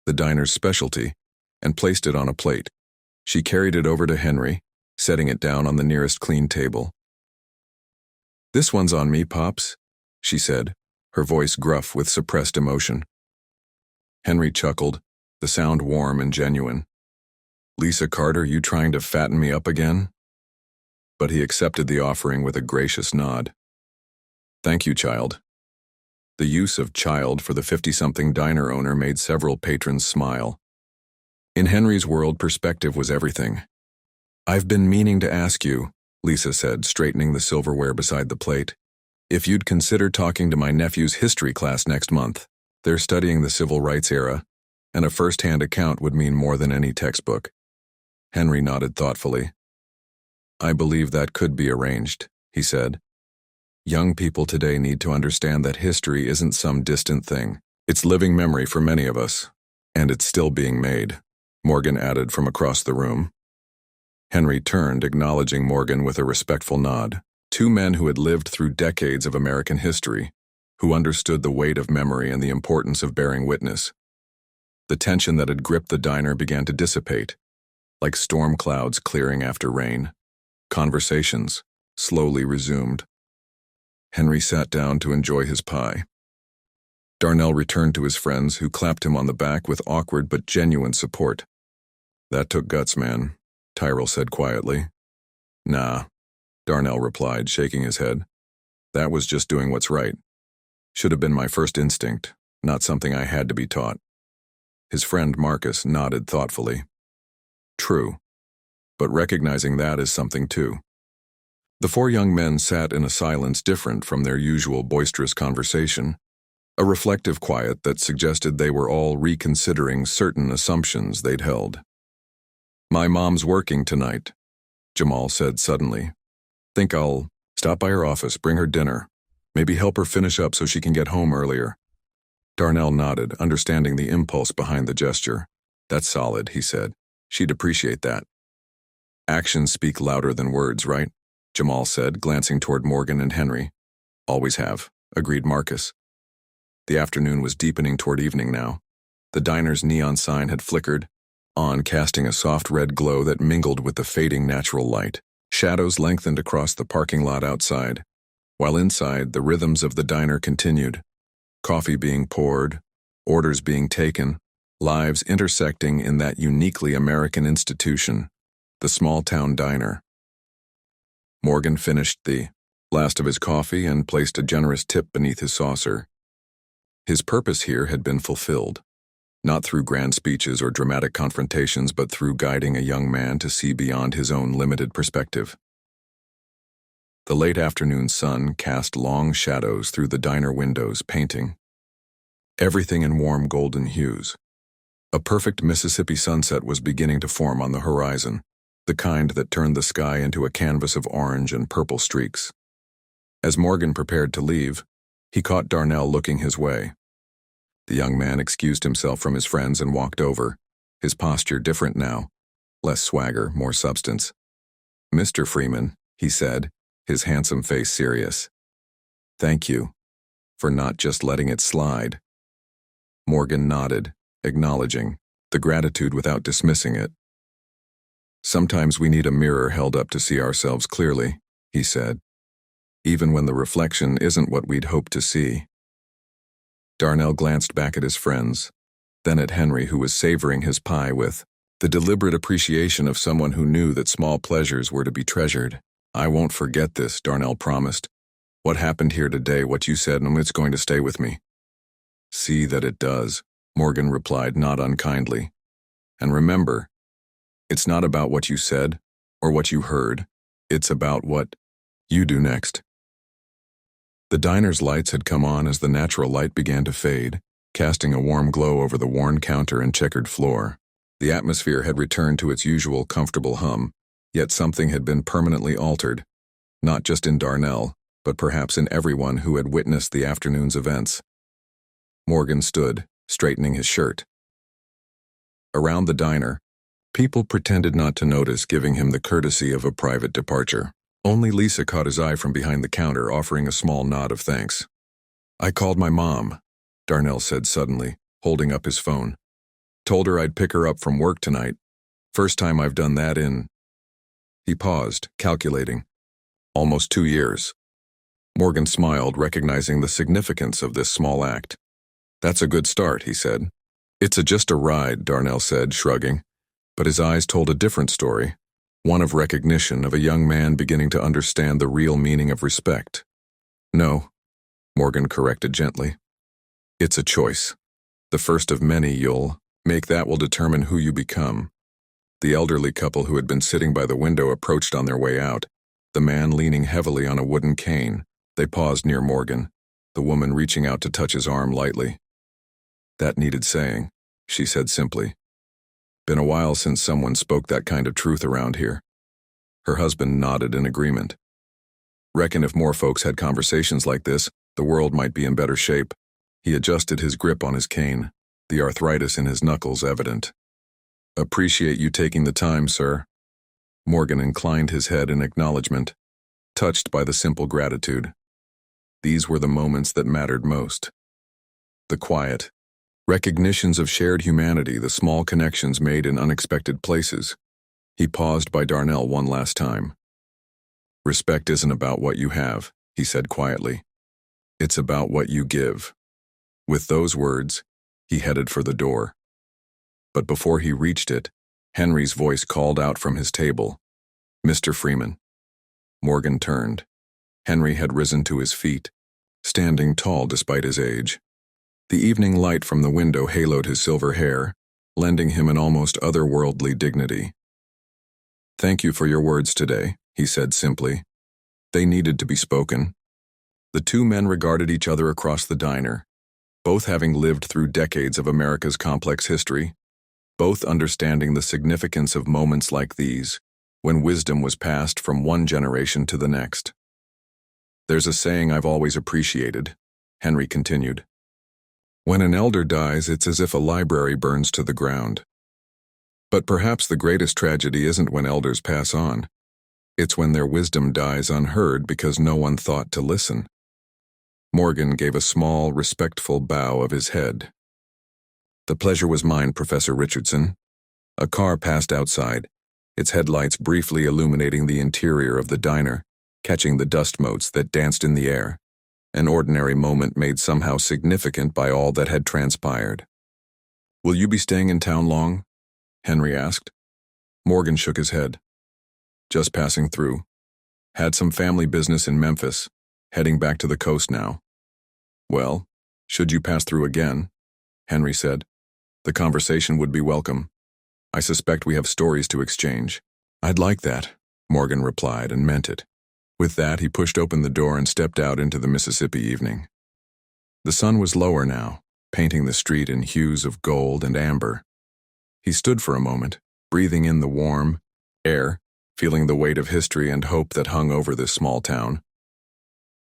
the diner's specialty, and placed it on a plate. She carried it over to Henry, setting it down on the nearest clean table. "This one's on me, Pops," she said, her voice gruff with suppressed emotion. Henry chuckled, the sound warm and genuine. "Lisa Carter, you trying to fatten me up again?" But he accepted the offering with a gracious nod. "Thank you, child." The use of child for the 50-something diner owner made several patrons smile. In Henry's world, perspective was everything. "I've been meaning to ask you," Lisa said, straightening the silverware beside the plate, "if you'd consider talking to my nephew's history class next month. They're studying the civil rights era, and a first-hand account would mean more than any textbook." Henry nodded thoughtfully. "I believe that could be arranged," he said. "Young people today need to understand that history isn't some distant thing. It's living memory for many of us, and it's still being made," Morgan added from across the room. Henry turned, acknowledging Morgan with a respectful nod. Two men who had lived through decades of American history, who understood the weight of memory and the importance of bearing witness. The tension that had gripped the diner began to dissipate, like storm clouds clearing after rain. Conversations slowly resumed. Henry sat down to enjoy his pie. Darnell returned to his friends, who clapped him on the back with awkward but genuine support. "That took guts, man," Tyrell said quietly. "Nah," Darnell replied, shaking his head. "That was just doing what's right. Should have been my first instinct, not something I had to be taught." His friend Marcus nodded thoughtfully. "True. But recognizing that is something too." The four young men sat in a silence different from their usual boisterous conversation, a reflective quiet that suggested they were all reconsidering certain assumptions they'd held. "My mom's working tonight," Jamal said suddenly. "Think I'll stop by her office, bring her dinner, maybe help her finish up so she can get home earlier." Darnell nodded, understanding the impulse behind the gesture. "That's solid," he said. She'd appreciate that. Actions speak louder than words, right? Jamal said, glancing toward Morgan and Henry. Always have, agreed Marcus. The afternoon was deepening toward evening now. The diner's neon sign had flickered on, casting a soft red glow that mingled with the fading natural light. Shadows lengthened across the parking lot outside, while inside, the rhythms of the diner continued. Coffee being poured, orders being taken, lives intersecting in that uniquely American institution, the small-town diner. Morgan finished the last of his coffee and placed a generous tip beneath his saucer. His purpose here had been fulfilled, not through grand speeches or dramatic confrontations, but through guiding a young man to see beyond his own limited perspective. The late afternoon sun cast long shadows through the diner windows, painting everything in warm golden hues. A perfect Mississippi sunset was beginning to form on the horizon, the kind that turned the sky into a canvas of orange and purple streaks. As Morgan prepared to leave, he caught Darnell looking his way. The young man excused himself from his friends and walked over, his posture different now, less swagger, more substance. "Mr. Freeman," he said, his handsome face serious. "Thank you for not just letting it slide." Morgan nodded, acknowledging the gratitude without dismissing it. "Sometimes we need a mirror held up to see ourselves clearly," he said, "even when the reflection isn't what we'd hoped to see." Darnell glanced back at his friends, then at Henry, who was savoring his pie with the deliberate appreciation of someone who knew that small pleasures were to be treasured. "I won't forget this," Darnell promised. "What happened here today, what you said, and it's going to stay with me." "See that it does," Morgan replied, not unkindly. "And remember, it's not about what you said or what you heard. It's about what you do next." The diner's lights had come on as the natural light began to fade, casting a warm glow over the worn counter and checkered floor. The atmosphere had returned to its usual comfortable hum, yet something had been permanently altered, not just in Darnell, but perhaps in everyone who had witnessed the afternoon's events. Morgan stood, straightening his shirt. Around the diner, people pretended not to notice, giving him the courtesy of a private departure. Only Lisa caught his eye from behind the counter, offering a small nod of thanks. "I called my mom," Darnell said suddenly, holding up his phone. "Told her I'd pick her up from work tonight. First time I've done that in..." He paused, calculating. "Almost 2 years." Morgan smiled, recognizing the significance of this small act. "That's a good start," he said. "It's just a ride," Darnell said, shrugging. But his eyes told a different story, one of recognition, of a young man beginning to understand the real meaning of respect. "No," Morgan corrected gently. "It's a choice. The first of many you'll make that will determine who you become." The elderly couple who had been sitting by the window approached on their way out, the man leaning heavily on a wooden cane. They paused near Morgan, the woman reaching out to touch his arm lightly. "That needed saying," she said simply. "Been a while since someone spoke that kind of truth around here." Her husband nodded in agreement. "Reckon if more folks had conversations like this, the world might be in better shape." He adjusted his grip on his cane, the arthritis in his knuckles evident. "Appreciate you taking the time, sir." Morgan inclined his head in acknowledgement, touched by the simple gratitude. These were the moments that mattered most. The quiet recognitions of shared humanity, the small connections made in unexpected places. He paused by Darnell one last time. "Respect isn't about what you have," he said quietly. "It's about what you give." With those words, he headed for the door. But before he reached it, Henry's voice called out from his table, "Mr. Freeman." Morgan turned. Henry had risen to his feet, standing tall despite his age. The evening light from the window haloed his silver hair, lending him an almost otherworldly dignity. "Thank you for your words today," he said simply. They needed to be spoken. The two men regarded each other across the diner, both having lived through decades of America's complex history, both understanding the significance of moments like these, when wisdom was passed from one generation to the next. "There's a saying I've always appreciated," Henry continued. "When an elder dies, it's as if a library burns to the ground. But perhaps the greatest tragedy isn't when elders pass on. It's when their wisdom dies unheard because no one thought to listen. Morgan gave a small, respectful bow of his head. The pleasure was mine, Professor Richardson. A car passed outside, its headlights briefly illuminating the interior of the diner, catching the dust motes that danced in the air. An ordinary moment made somehow significant by all that had transpired. "Will you be staying in town long?" Henry asked. Morgan shook his head. "Just passing through. Had some family business in Memphis, heading back to the coast now." "Well, should you pass through again," Henry said, "the conversation would be welcome. I suspect we have stories to exchange." "I'd like that," Morgan replied, and meant it. With that, he pushed open the door and stepped out into the Mississippi evening. The sun was lower now, painting the street in hues of gold and amber. He stood for a moment, breathing in the warm air, feeling the weight of history and hope that hung over this small town.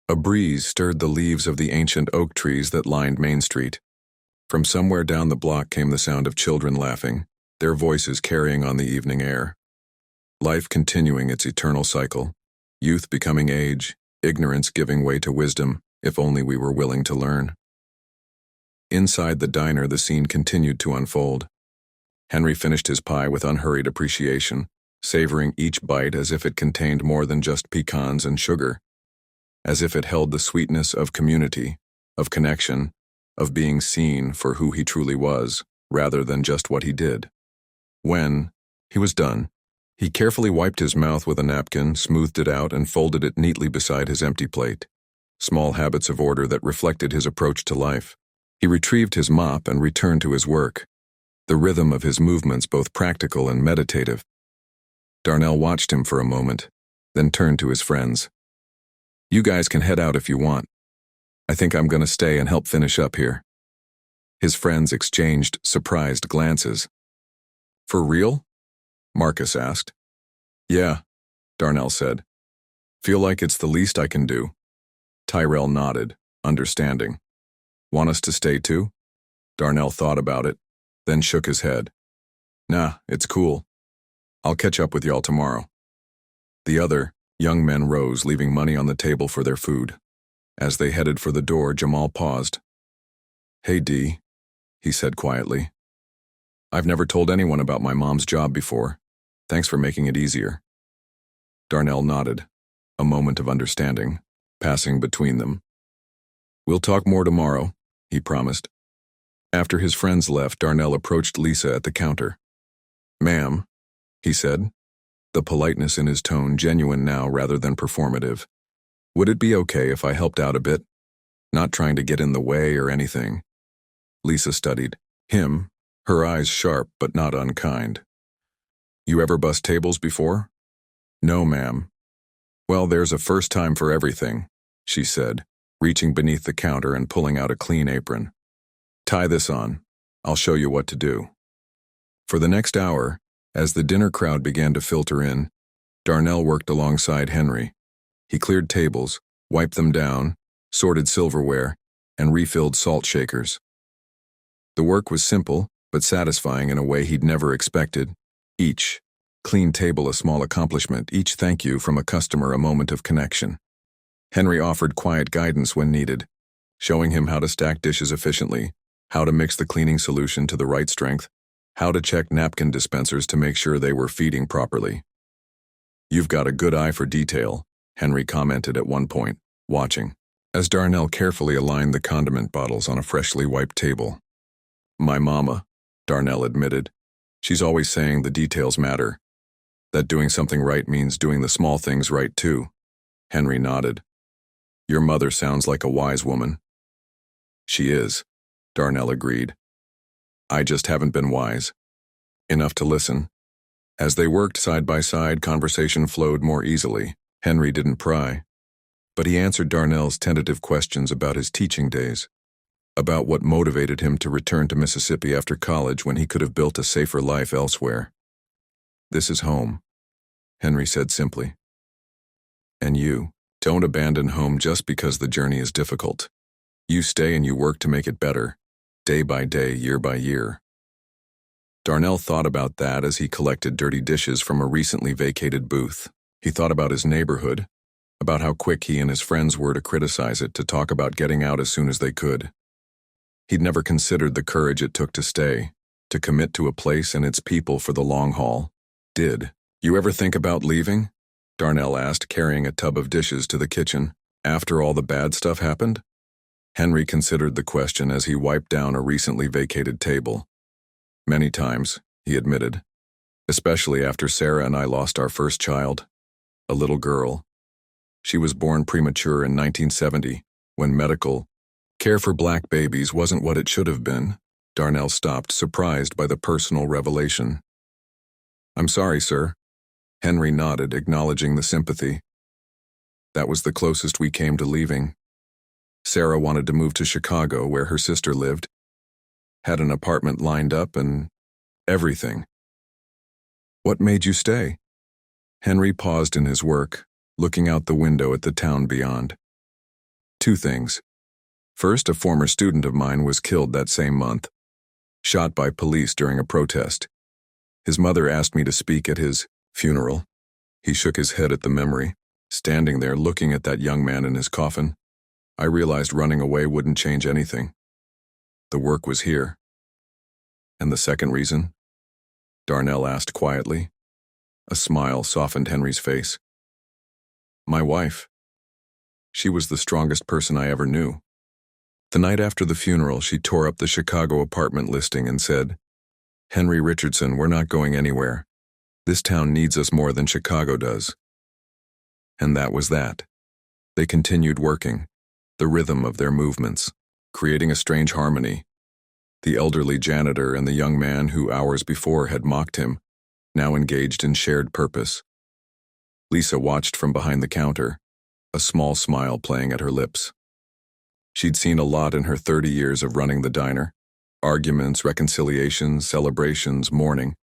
A breeze stirred the leaves of the ancient oak trees that lined Main Street. From somewhere down the block came the sound of children laughing, their voices carrying on the evening air. Life continuing its eternal cycle, youth becoming age, ignorance giving way to wisdom, if only we were willing to learn. Inside the diner, the scene continued to unfold. Henry finished his pie with unhurried appreciation, savoring each bite as if it contained more than just pecans and sugar, as if it held the sweetness of community, of connection, of being seen for who he truly was, rather than just what he did. When he was done, he carefully wiped his mouth with a napkin, smoothed it out, and folded it neatly beside his empty plate. Small habits of order that reflected his approach to life. He retrieved his mop and returned to his work, the rhythm of his movements both practical and meditative. Darnell watched him for a moment, then turned to his friends. "You guys can head out if you want. I think I'm going to stay and help finish up here." His friends exchanged surprised glances. "For real?" Marcus asked. "Yeah," Darnell said. "Feel like it's the least I can do." Tyrell nodded, understanding. "Want us to stay too?" Darnell thought about it, then shook his head. "Nah, it's cool. I'll catch up with y'all tomorrow." The other young men rose, leaving money on the table for their food. As they headed for the door, Jamal paused. "Hey, D," he said quietly. "I've never told anyone about my mom's job before. Thanks for making it easier." Darnell nodded, a moment of understanding, passing between them. "We'll talk more tomorrow," he promised. After his friends left, Darnell approached Lisa at the counter. "Ma'am," he said, the politeness in his tone genuine now rather than performative. "Would it be okay if I helped out a bit? Not trying to get in the way or anything." Lisa studied him, her eyes sharp but not unkind. "You ever bust tables before?" "No, ma'am." "Well, there's a first time for everything," she said, reaching beneath the counter and pulling out a clean apron. "Tie this on. I'll show you what to do." For the next hour, as the dinner crowd began to filter in, Darnell worked alongside Henry. He cleared tables, wiped them down, sorted silverware, and refilled salt shakers. The work was simple, but satisfying in a way he'd never expected. Each clean table a small accomplishment, each thank you from a customer a moment of connection. Henry offered quiet guidance when needed, showing him how to stack dishes efficiently, how to mix the cleaning solution to the right strength, how to check napkin dispensers to make sure they were feeding properly. "You've got a good eye for detail," Henry commented at one point, watching, as Darnell carefully aligned the condiment bottles on a freshly wiped table. "My mama," Darnell admitted. "She's always saying the details matter. That doing something right means doing the small things right too." Henry nodded. "Your mother sounds like a wise woman." "She is," Darnell agreed. "I just haven't been wise enough to listen." As they worked side by side, conversation flowed more easily. Henry didn't pry, but he answered Darnell's tentative questions about his teaching days, about what motivated him to return to Mississippi after college when he could have built a safer life elsewhere. "This is home," Henry said simply. "And you don't abandon home just because the journey is difficult. You stay and you work to make it better, day by day, year by year." Darnell thought about that as he collected dirty dishes from a recently vacated booth. He thought about his neighborhood, about how quick he and his friends were to criticize it, to talk about getting out as soon as they could. He'd never considered the courage it took to stay, to commit to a place and its people for the long haul. Did you ever think about leaving? Darnell asked, carrying a tub of dishes to the kitchen. After all the bad stuff happened? Henry considered the question as he wiped down a recently vacated table. Many times, he admitted, especially after Sarah and I lost our first child, a little girl. She was born premature in 1970, when medical care for black babies wasn't what it should have been. Darnell stopped, surprised by the personal revelation. "I'm sorry, sir." Henry nodded, acknowledging the sympathy. "That was the closest we came to leaving. Sarah wanted to move to Chicago, where her sister lived. Had an apartment lined up and everything." "What made you stay?" Henry paused in his work, looking out the window at the town beyond. "Two things. First, a former student of mine was killed that same month, shot by police during a protest. His mother asked me to speak at his funeral." He shook his head at the memory. "Standing there looking at that young man in his coffin, I realized running away wouldn't change anything. The work was here." "And the second reason?" Darnell asked quietly. A smile softened Henry's face. "My wife. She was the strongest person I ever knew. The night after the funeral, she tore up the Chicago apartment listing and said, 'Henry Richardson, we're not going anywhere. This town needs us more than Chicago does.' And that was that. They continued working, the rhythm of their movements, creating a strange harmony. The elderly janitor and the young man who hours before had mocked him, now engaged in shared purpose. Lisa watched from behind the counter, a small smile playing at her lips. She'd seen a lot in her 30 years of running the diner. Arguments, reconciliations, celebrations, mourning.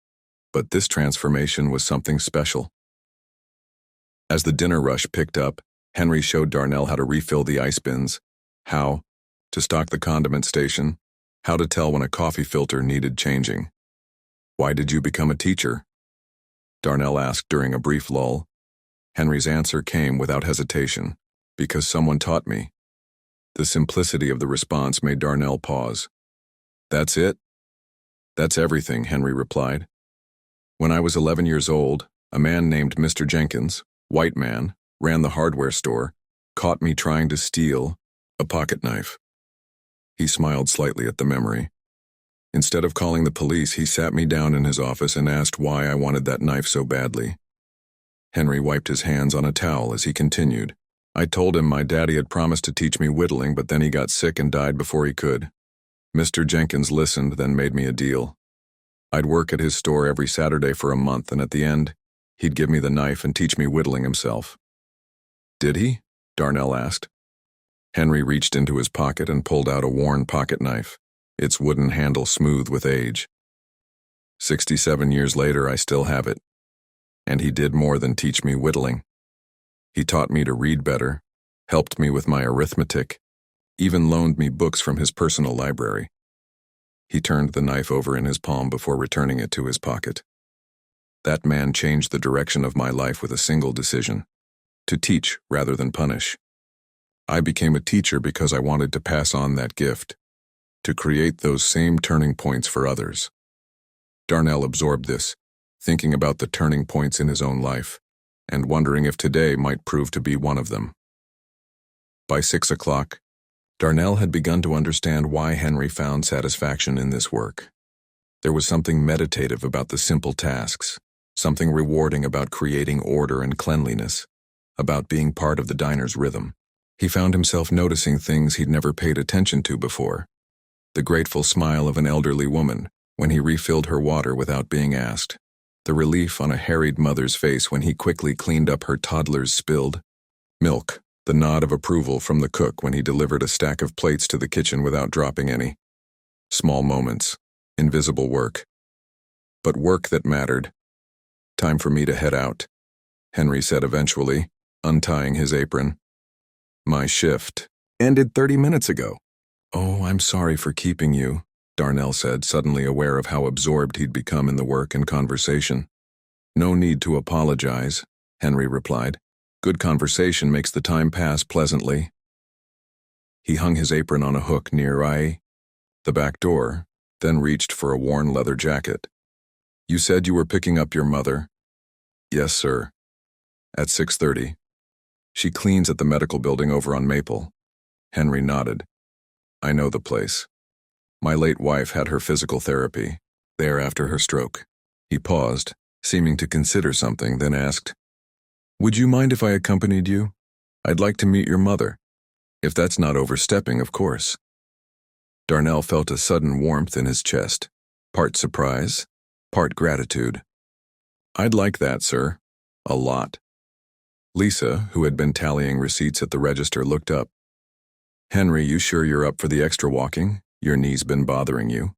But this transformation was something special. As the dinner rush picked up, Henry showed Darnell how to refill the ice bins, how to stock the condiment station, how to tell when a coffee filter needed changing. "Why did you become a teacher?" Darnell asked during a brief lull. Henry's answer came without hesitation. "Because someone taught me." The simplicity of the response made Darnell pause. "That's it?" "That's everything," Henry replied. "When I was 11 years old, a man named Mr. Jenkins, white man, ran the hardware store, caught me trying to steal a pocket knife." He smiled slightly at the memory. "Instead of calling the police, he sat me down in his office and asked why I wanted that knife so badly." Henry wiped his hands on a towel as he continued. "I told him my daddy had promised to teach me whittling, but then he got sick and died before he could. Mr. Jenkins listened, then made me a deal. I'd work at his store every Saturday for a month, and at the end, he'd give me the knife and teach me whittling himself." "Did he?" Darnell asked. Henry reached into his pocket and pulled out a worn pocket knife, its wooden handle smooth with age. 67 years later, I still have it. And he did more than teach me whittling. He taught me to read better, helped me with my arithmetic, even loaned me books from his personal library." He turned the knife over in his palm before returning it to his pocket. "That man changed the direction of my life with a single decision: to teach rather than punish. I became a teacher because I wanted to pass on that gift, to create those same turning points for others." Darnell absorbed this, thinking about the turning points in his own life, and wondering if today might prove to be one of them. By 6 o'clock, Darnell had begun to understand why Henry found satisfaction in this work. There was something meditative about the simple tasks, something rewarding about creating order and cleanliness, about being part of the diner's rhythm. He found himself noticing things he'd never paid attention to before. The grateful smile of an elderly woman when he refilled her water without being asked. The relief on a harried mother's face when he quickly cleaned up her toddler's spilled milk. The nod of approval from the cook when he delivered a stack of plates to the kitchen without dropping any. Small moments, invisible work. But work that mattered. "Time for me to head out," Henry said eventually, untying his apron. "My shift ended 30 minutes ago." "Oh, I'm sorry for keeping you." Darnell said, suddenly aware of how absorbed he'd become in the work and conversation. No need to apologize, Henry replied. Good conversation makes the time pass pleasantly. He hung his apron on a hook near the back door, then reached for a worn leather jacket. You said you were picking up your mother? Yes, sir. At 6:30. She cleans at the medical building over on Maple. Henry nodded. I know the place. My late wife had her physical therapy there after her stroke. He paused, seeming to consider something, then asked, Would you mind if I accompanied you? I'd like to meet your mother. If that's not overstepping, of course. Darnell felt a sudden warmth in his chest, part surprise, part gratitude. I'd like that, sir. A lot. Lisa, who had been tallying receipts at the register, looked up. Henry, you sure you're up for the extra walking? Your knee's been bothering you.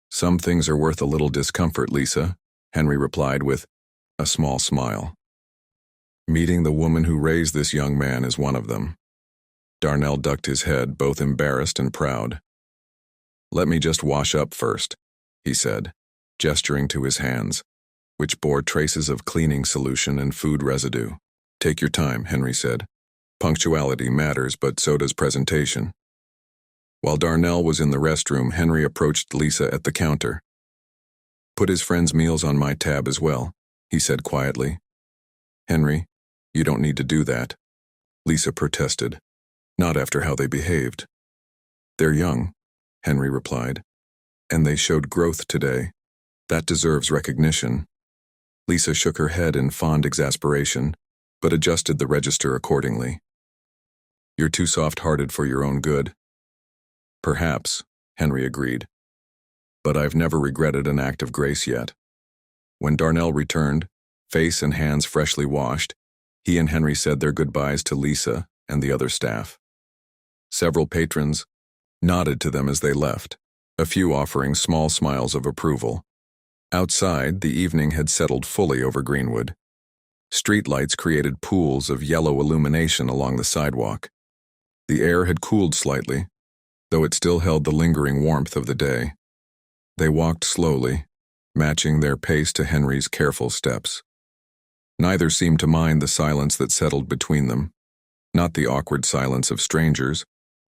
Some things are worth a little discomfort, Lisa, Henry replied with a small smile. Meeting the woman who raised this young man is one of them. Darnell ducked his head, both embarrassed and proud. Let me just wash up first, he said, gesturing to his hands, which bore traces of cleaning solution and food residue. Take your time, Henry said. Punctuality matters, but so does presentation. While Darnell was in the restroom, Henry approached Lisa at the counter. Put his friend's meals on my tab as well, he said quietly. Henry, you don't need to do that, Lisa protested. Not after how they behaved. They're young, Henry replied, and they showed growth today. That deserves recognition. Lisa shook her head in fond exasperation, but adjusted the register accordingly. You're too soft-hearted for your own good. Perhaps, Henry agreed. But I've never regretted an act of grace yet. When Darnell returned, face and hands freshly washed, he and Henry said their goodbyes to Lisa and the other staff. Several patrons nodded to them as they left, a few offering small smiles of approval. Outside, the evening had settled fully over Greenwood. Streetlights created pools of yellow illumination along the sidewalk. The air had cooled slightly, though it still held the lingering warmth of the day. They walked slowly, matching their pace to Henry's careful steps. Neither seemed to mind the silence that settled between them, not the awkward silence of strangers,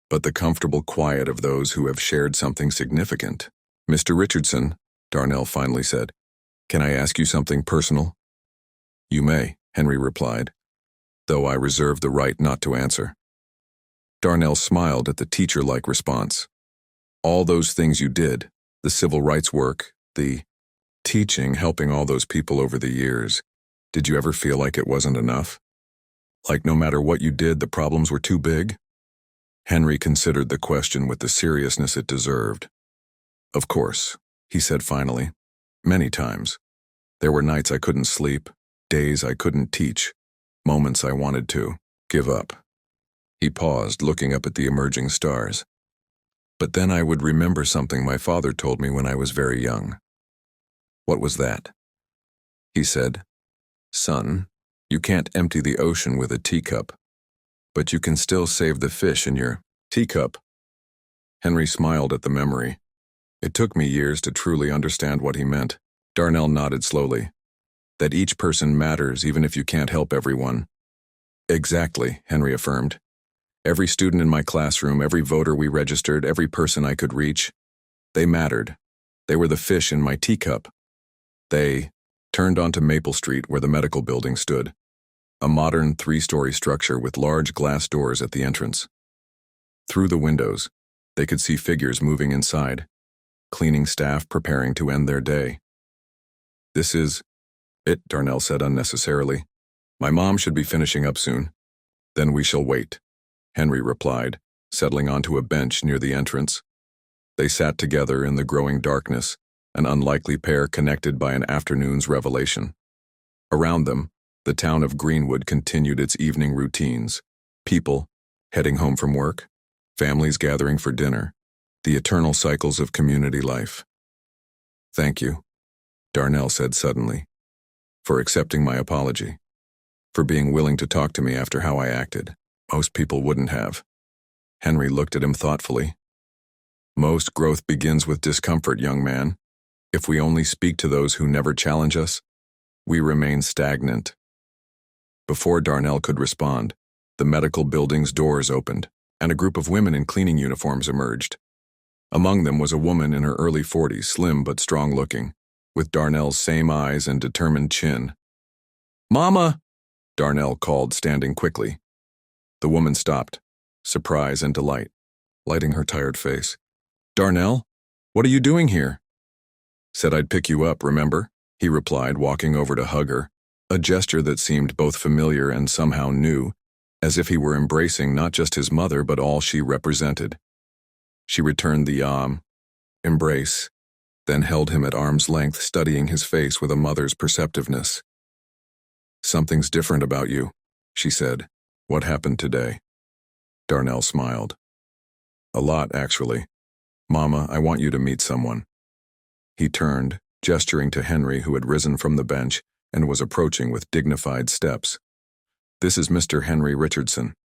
but the comfortable quiet of those who have shared something significant. Mr. Richardson, Darnell finally said, can I ask you something personal? You may, Henry replied, though I reserve the right not to answer. Darnell smiled at the teacher-like response. All those things you did, the civil rights work, the teaching, helping all those people over the years, did you ever feel like it wasn't enough? Like no matter what you did, the problems were too big? Henry considered the question with the seriousness it deserved. Of course, he said finally. Many times. There were nights I couldn't sleep, days I couldn't teach, moments I wanted to give up. He paused, looking up at the emerging stars. But then I would remember something my father told me when I was very young. What was that? He said, Son, you can't empty the ocean with a teacup, but you can still save the fish in your teacup. Henry smiled at the memory. It took me years to truly understand what he meant. Darnell nodded slowly. That each person matters even if you can't help everyone. Exactly, Henry affirmed. Every student in my classroom, every voter we registered, every person I could reach, they mattered. They were the fish in my teacup. They turned onto Maple Street where the medical building stood, a modern 3-story structure with large glass doors at the entrance. Through the windows, they could see figures moving inside, cleaning staff preparing to end their day. This is it, Darnell said unnecessarily. My mom should be finishing up soon. Then we shall wait, Henry replied, settling onto a bench near the entrance. They sat together in the growing darkness, an unlikely pair connected by an afternoon's revelation. Around them, the town of Greenwood continued its evening routines. People heading home from work, families gathering for dinner, the eternal cycles of community life. Thank you, Darnell said suddenly, for accepting my apology, for being willing to talk to me after how I acted. Most people wouldn't have. Henry looked at him thoughtfully. Most growth begins with discomfort, young man. If we only speak to those who never challenge us, we remain stagnant. Before Darnell could respond, the medical building's doors opened, and a group of women in cleaning uniforms emerged. Among them was a woman in her early 40s, slim but strong-looking, with Darnell's same eyes and determined chin. "Mama!" Darnell called, standing quickly. The woman stopped, surprise and delight, lighting her tired face. "Darnell, what are you doing here?" "Said I'd pick you up, remember?" he replied, walking over to hug her, a gesture that seemed both familiar and somehow new, as if he were embracing not just his mother but all she represented. She returned the embrace, then held him at arm's length, studying his face with a mother's perceptiveness. "Something's different about you," she said. "What happened today?" Darnell smiled. "A lot, actually. Mama, I want you to meet someone." He turned, gesturing to Henry, who had risen from the bench and was approaching with dignified steps. "This is Mr. Henry Richardson."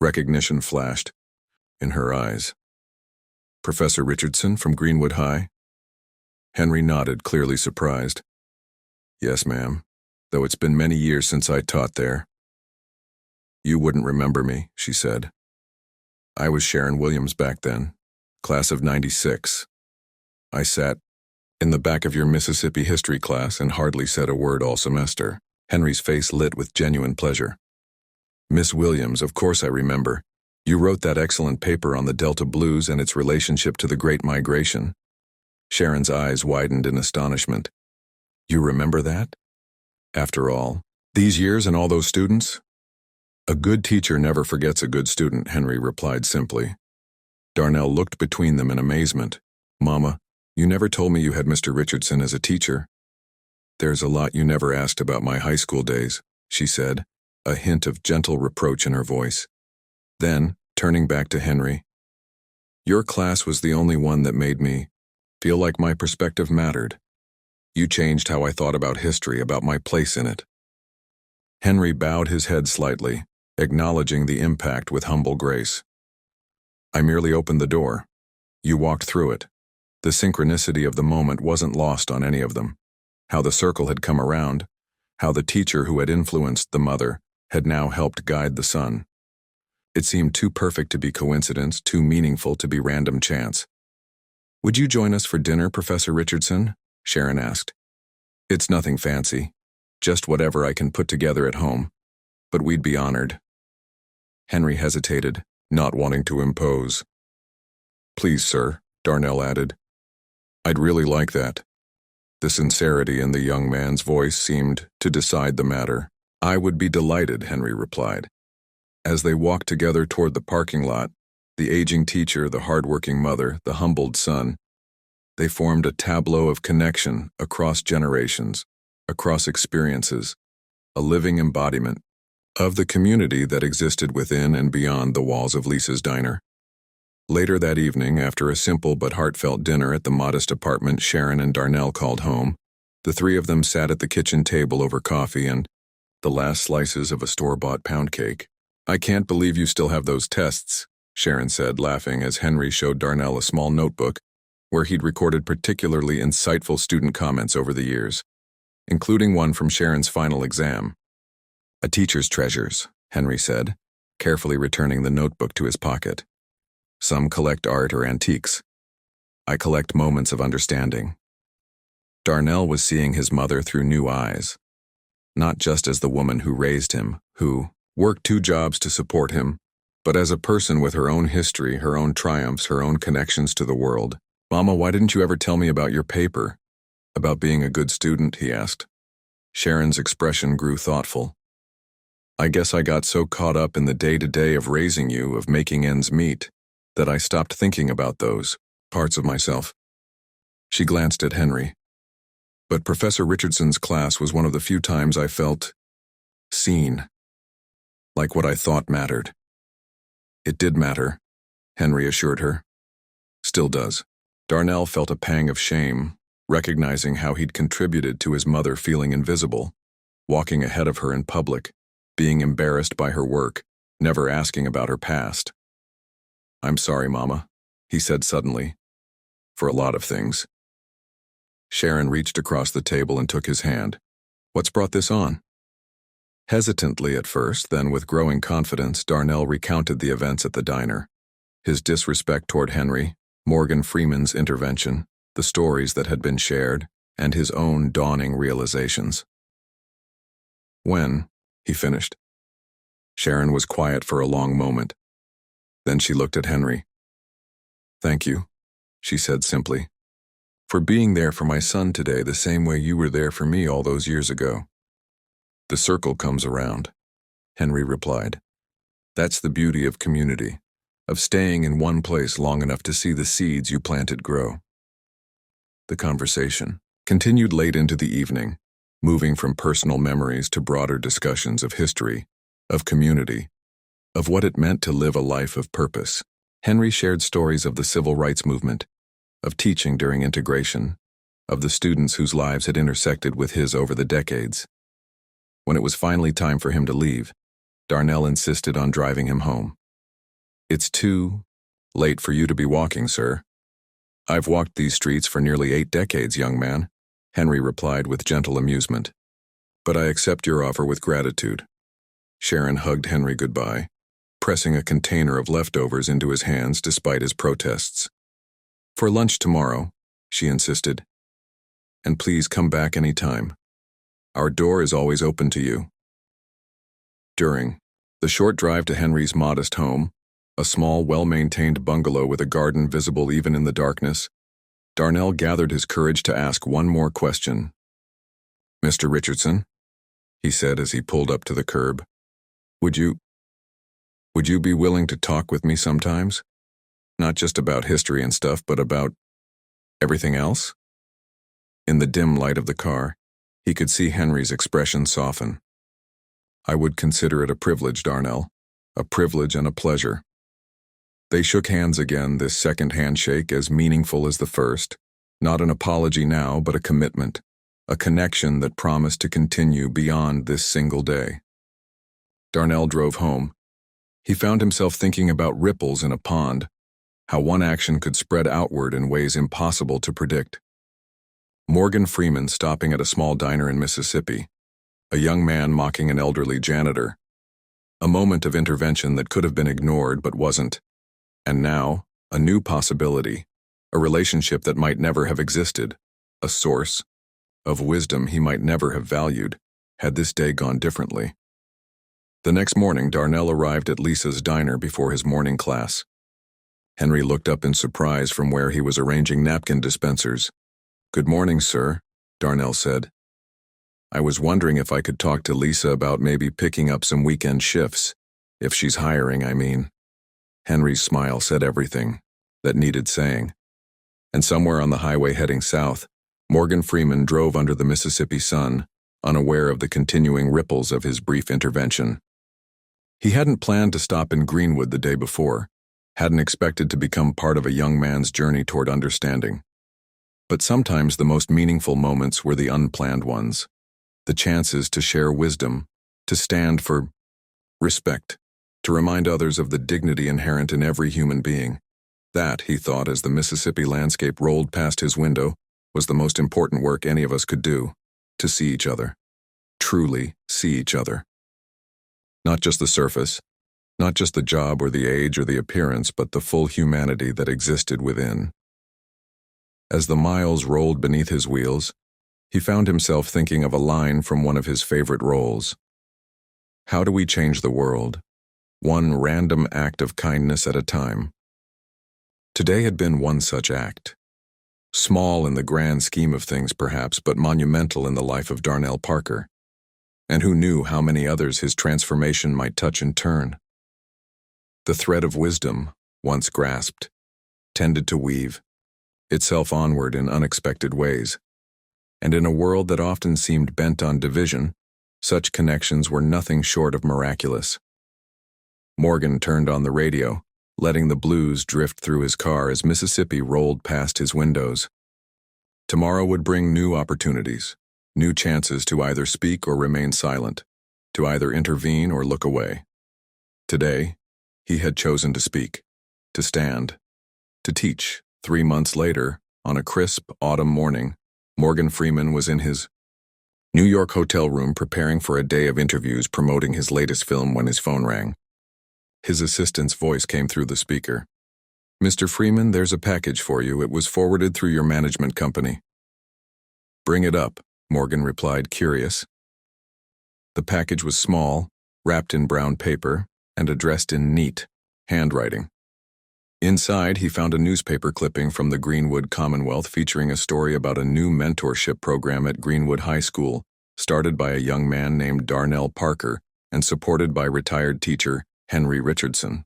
Recognition flashed in her eyes. "Professor Richardson from Greenwood High?" Henry nodded, clearly surprised. "Yes, ma'am, though it's been many years since I taught there." "You wouldn't remember me," she said. "I was Sharon Williams back then, class of '96. I sat in the back of your Mississippi history class and hardly said a word all semester." Henry's face lit with genuine pleasure. "Miss Williams, of course I remember. You wrote that excellent paper on the Delta Blues and its relationship to the Great Migration." Sharon's eyes widened in astonishment. "You remember that? After all, these years and all those students?" "A good teacher never forgets a good student," Henry replied simply. Darnell looked between them in amazement. "Mama, you never told me you had Mr. Richardson as a teacher." "There's a lot you never asked about my high school days," she said, a hint of gentle reproach in her voice. Then, turning back to Henry, "Your class was the only one that made me feel like my perspective mattered. You changed how I thought about history, about my place in it." Henry bowed his head slightly, acknowledging the impact with humble grace. "I merely opened the door. You walked through it." The synchronicity of the moment wasn't lost on any of them. How the circle had come around, how the teacher who had influenced the mother had now helped guide the son. It seemed too perfect to be coincidence, too meaningful to be random chance. "Would you join us for dinner, Professor Richardson?" Sharon asked. "It's nothing fancy, just whatever I can put together at home, but we'd be honored." Henry hesitated, not wanting to impose. "Please, sir," Darnell added. "I'd really like that." The sincerity in the young man's voice seemed to decide the matter. "I would be delighted," Henry replied. As they walked together toward the parking lot, the aging teacher, the hard-working mother, the humbled son, they formed a tableau of connection across generations, across experiences, a living embodiment of the community that existed within and beyond the walls of Lisa's diner. Later that evening, after a simple but heartfelt dinner at the modest apartment Sharon and Darnell called home, the three of them sat at the kitchen table over coffee and the last slices of a store-bought pound cake. "I can't believe you still have those tests," Sharon said, laughing as Henry showed Darnell a small notebook where he'd recorded particularly insightful student comments over the years, including one from Sharon's final exam. "A teacher's treasures," Henry said, carefully returning the notebook to his pocket. "Some collect art or antiques. I collect moments of understanding." Darnell was seeing his mother through new eyes, not just as the woman who raised him, who worked 2 jobs to support him, but as a person with her own history, her own triumphs, her own connections to the world. "Mama, why didn't you ever tell me about your paper? About being a good student?" he asked. Sharon's expression grew thoughtful. "I guess I got so caught up in the day-to-day of raising you, of making ends meet, that I stopped thinking about those parts of myself." She glanced at Henry. "But Professor Richardson's class was one of the few times I felt seen. Like what I thought mattered." "It did matter," Henry assured her. "Still does." Darnell felt a pang of shame, recognizing how he'd contributed to his mother feeling invisible, walking ahead of her in public, being embarrassed by her work, never asking about her past. "I'm sorry, Mama." he said suddenly. For a lot of things. Sharon reached across the table and took his hand. What's brought this on? Hesitantly at first, then with growing confidence, Darnell recounted the events at the diner. His disrespect toward Henry, Morgan Freeman's intervention, the stories that had been shared, and his own dawning realizations. When, he finished. Sharon was quiet for a long moment. Then she looked at Henry. Thank you, she said simply, for being there for my son today the same way you were there for me all those years ago. The circle comes around, Henry replied. That's the beauty of community, of staying in one place long enough to see the seeds you planted grow. The conversation continued late into the evening, moving from personal memories to broader discussions of history, of community, of what it meant to live a life of purpose. Henry shared stories of the civil rights movement, of teaching during integration, of the students whose lives had intersected with his over the decades. When it was finally time for him to leave, Darnell insisted on driving him home. It's too late for you to be walking, sir. I've walked these streets for nearly 8 decades, young man, Henry replied with gentle amusement. But I accept your offer with gratitude. Sharon hugged Henry goodbye, pressing a container of leftovers into his hands despite his protests. For lunch tomorrow, she insisted. And please come back any time. Our door is always open to you. During the short drive to Henry's modest home, a small, well-maintained bungalow with a garden visible even in the darkness, Darnell gathered his courage to ask one more question. Mr. Richardson, he said as he pulled up to the curb, would you be willing to talk with me sometimes? Not just about history and stuff, but about everything else? In the dim light of the car, he could see Henry's expression soften. I would consider it a privilege, Darnell, a privilege and a pleasure. They shook hands again, this second handshake as meaningful as the first, not an apology now, but a commitment, a connection that promised to continue beyond this single day. Darnell drove home. He found himself thinking about ripples in a pond, how one action could spread outward in ways impossible to predict. Morgan Freeman stopping at a small diner in Mississippi, a young man mocking an elderly janitor, a moment of intervention that could have been ignored but wasn't, and now, a new possibility, a relationship that might never have existed, a source of wisdom he might never have valued, had this day gone differently. The next morning, Darnell arrived at Lisa's diner before his morning class. Henry looked up in surprise from where he was arranging napkin dispensers. Good morning, sir, Darnell said. I was wondering if I could talk to Lisa about maybe picking up some weekend shifts, if she's hiring, I mean. Henry's smile said everything that needed saying. And somewhere on the highway heading south, Morgan Freeman drove under the Mississippi sun, unaware of the continuing ripples of his brief intervention. He hadn't planned to stop in Greenwood the day before, hadn't expected to become part of a young man's journey toward understanding. But sometimes the most meaningful moments were the unplanned ones, the chances to share wisdom, to stand for respect, to remind others of the dignity inherent in every human being. That, he thought as the Mississippi landscape rolled past his window, was the most important work any of us could do, to see each other, truly see each other. Not just the surface, not just the job or the age or the appearance, but the full humanity that existed within. As the miles rolled beneath his wheels, he found himself thinking of a line from one of his favorite roles. How do we change the world? One random act of kindness at a time. Today had been one such act. Small in the grand scheme of things perhaps, but monumental in the life of Darnell Parker. And who knew how many others his transformation might touch in turn? The thread of wisdom, once grasped, tended to weave itself onward in unexpected ways. And in a world that often seemed bent on division, such connections were nothing short of miraculous. Morgan turned on the radio, letting the blues drift through his car as Mississippi rolled past his windows. Tomorrow would bring new opportunities, new chances to either speak or remain silent, to either intervene or look away. Today, he had chosen to speak, to stand, to teach. 3 months later, on a crisp autumn morning, Morgan Freeman was in his New York hotel room preparing for a day of interviews promoting his latest film when his phone rang. His assistant's voice came through the speaker. "Mr. Freeman, there's a package for you. It was forwarded through your management company." "Bring it up," Morgan replied, curious. The package was small, wrapped in brown paper, and addressed in neat handwriting. Inside, he found a newspaper clipping from the Greenwood Commonwealth featuring a story about a new mentorship program at Greenwood High School, started by a young man named Darnell Parker and supported by retired teacher Henry Richardson.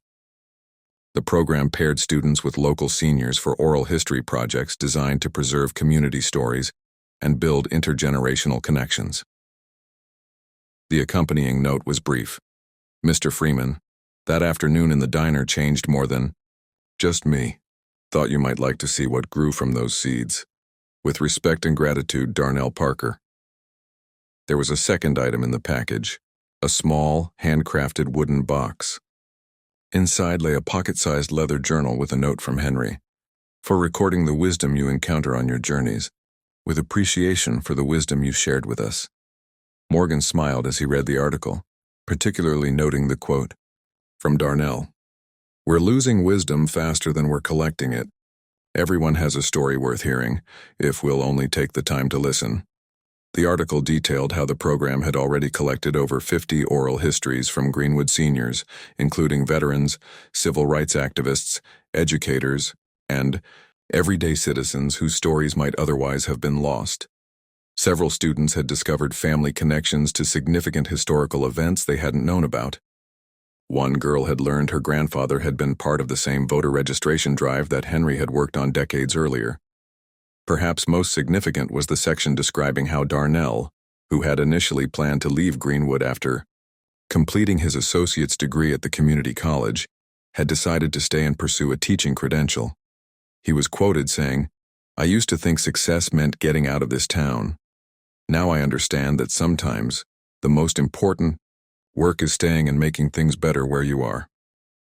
The program paired students with local seniors for oral history projects designed to preserve community stories and build intergenerational connections. The accompanying note was brief. "Mr. Freeman, that afternoon in the diner changed more than just me. Thought you might like to see what grew from those seeds. With respect and gratitude, Darnell Parker." There was a second item in the package, a small, handcrafted wooden box. Inside lay a pocket-sized leather journal with a note from Henry. "For recording the wisdom you encounter on your journeys, with appreciation for the wisdom you shared with us." Morgan smiled as he read the article, particularly noting the quote from Darnell. "We're losing wisdom faster than we're collecting it. Everyone has a story worth hearing, if we'll only take the time to listen." The article detailed how the program had already collected over 50 oral histories from Greenwood seniors, including veterans, civil rights activists, educators, and everyday citizens whose stories might otherwise have been lost. Several students had discovered family connections to significant historical events they hadn't known about. One girl had learned her grandfather had been part of the same voter registration drive that Henry had worked on decades earlier. Perhaps most significant was the section describing how Darnell, who had initially planned to leave Greenwood after completing his associate's degree at the community college, had decided to stay and pursue a teaching credential. He was quoted saying, "I used to think success meant getting out of this town. Now I understand that sometimes the most important work is staying and making things better where you are."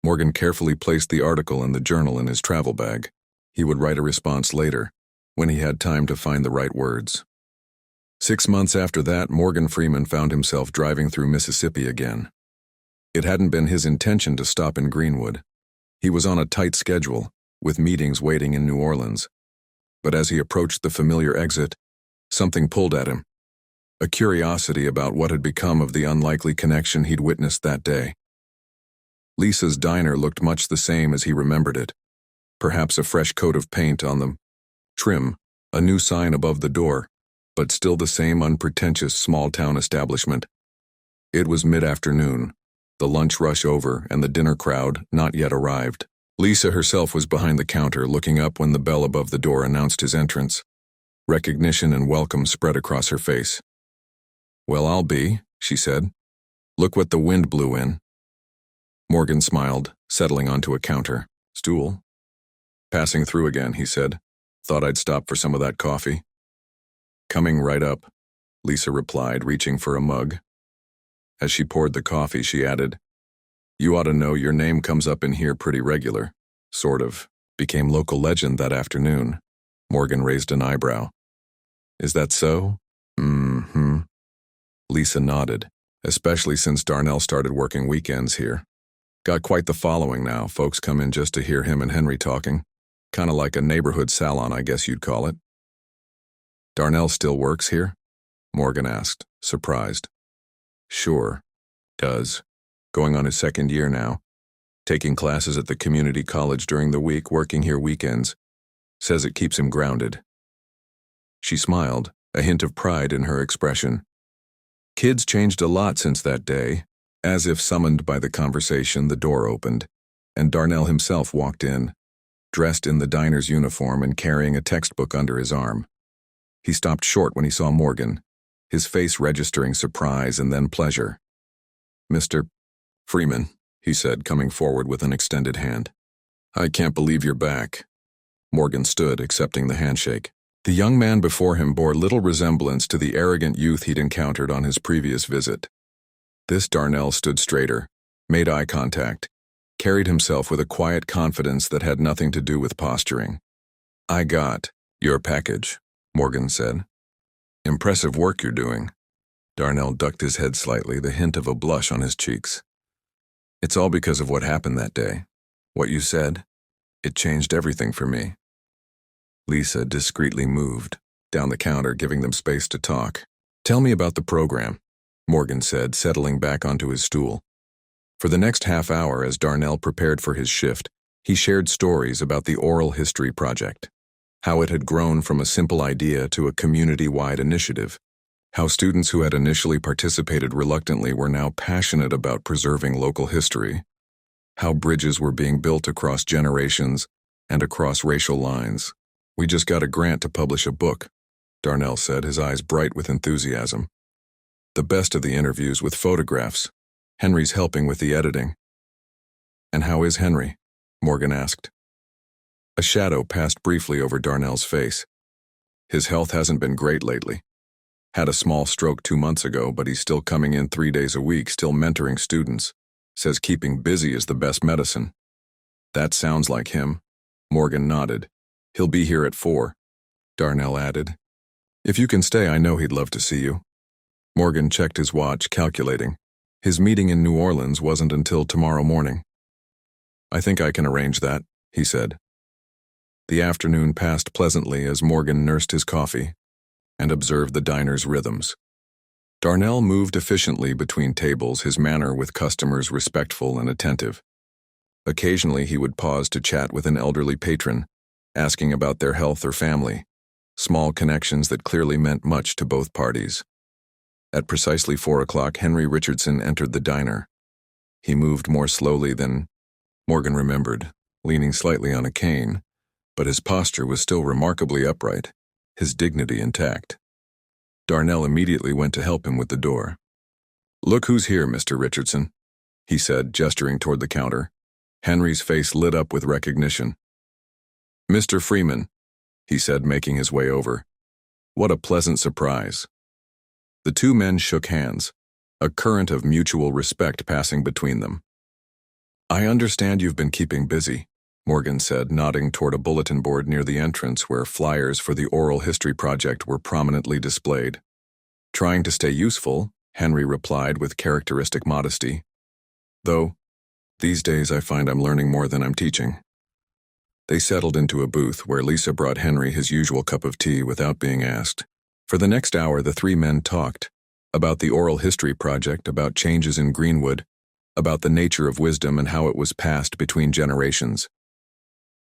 Morgan carefully placed the article and the journal in his travel bag. He would write a response later, when he had time to find the right words. 6 months after that, Morgan Freeman found himself driving through Mississippi again. It hadn't been his intention to stop in Greenwood. He was on a tight schedule, with meetings waiting in New Orleans. But as he approached the familiar exit, something pulled at him. A curiosity about what had become of the unlikely connection he'd witnessed that day. Lisa's diner looked much the same as he remembered it. Perhaps a fresh coat of paint on the trim, a new sign above the door, but still the same unpretentious small-town establishment. It was mid-afternoon, the lunch rush over, and the dinner crowd not yet arrived. Lisa herself was behind the counter, looking up when the bell above the door announced his entrance. Recognition and welcome spread across her face. "Well, I'll be," she said. "Look what the wind blew in." Morgan smiled, settling onto a counter stool. "Passing through again," he said. "Thought I'd stop for some of that coffee." "Coming right up," Lisa replied, reaching for a mug. As she poured the coffee, she added, "You ought to know your name comes up in here pretty regular. Sort of. Became local legend that afternoon." Morgan raised an eyebrow. "Is that so?" "Mm-hmm." Lisa nodded, especially since Darnell started working weekends here. "Got quite the following now. Folks come in just to hear him and Henry talking. Kinda like a neighborhood salon, I guess you'd call it." "Darnell still works here?" Morgan asked, surprised. "Sure. Does. Going on his second year now. Taking classes at the community college during the week, working here weekends. Says it keeps him grounded." She smiled, a hint of pride in her expression. Kids changed a lot since that day. As if summoned by the conversation, the door opened, and Darnell himself walked in, dressed in the diner's uniform and carrying a textbook under his arm. He stopped short when he saw Morgan, his face registering surprise and then pleasure. "Mr. Freeman," he said, coming forward with an extended hand. "I can't believe you're back." Morgan stood, accepting the handshake. The young man before him bore little resemblance to the arrogant youth he'd encountered on his previous visit. This Darnell stood straighter, made eye contact, carried himself with a quiet confidence that had nothing to do with posturing. "I got your package," Morgan said. "Impressive work you're doing." Darnell ducked his head slightly, the hint of a blush on his cheeks. "It's all because of what happened that day. What you said, it changed everything for me." Lisa discreetly moved down the counter, giving them space to talk. "Tell me about the program," Morgan said, settling back onto his stool. For the next half hour, as Darnell prepared for his shift, he shared stories about the oral history project, how it had grown from a simple idea to a community-wide initiative, how students who had initially participated reluctantly were now passionate about preserving local history, how bridges were being built across generations and across racial lines. "We just got a grant to publish a book," Darnell said, his eyes bright with enthusiasm. "The best of the interviews with photographs. Henry's helping with the editing." "And how is Henry?" Morgan asked. A shadow passed briefly over Darnell's face. "His health hasn't been great lately. Had a small stroke 2 months ago, but he's still coming in 3 days a week, still mentoring students. Says keeping busy is the best medicine." "That sounds like him." Morgan nodded. "He'll be here at 4, Darnell added. "If you can stay, I know he'd love to see you." Morgan checked his watch, calculating. His meeting in New Orleans wasn't until tomorrow morning. "I think I can arrange that," he said. The afternoon passed pleasantly as Morgan nursed his coffee and observed the diner's rhythms. Darnell moved efficiently between tables, his manner with customers respectful and attentive. Occasionally he would pause to chat with an elderly patron, asking about their health or family, small connections that clearly meant much to both parties. At precisely 4 o'clock, Henry Richardson entered the diner. He moved more slowly than Morgan remembered, leaning slightly on a cane, but his posture was still remarkably upright, his dignity intact. Darnell immediately went to help him with the door. "Look who's here, Mr. Richardson," he said, gesturing toward the counter. Henry's face lit up with recognition. "Mr. Freeman," he said, making his way over. "What a pleasant surprise." The two men shook hands, a current of mutual respect passing between them. "I understand you've been keeping busy," Morgan said, nodding toward a bulletin board near the entrance where flyers for the oral history project were prominently displayed. "Trying to stay useful," Henry replied with characteristic modesty. "Though, these days I find I'm learning more than I'm teaching." They settled into a booth where Lisa brought Henry his usual cup of tea without being asked. For the next hour, the three men talked about the oral history project, about changes in Greenwood, about the nature of wisdom and how it was passed between generations.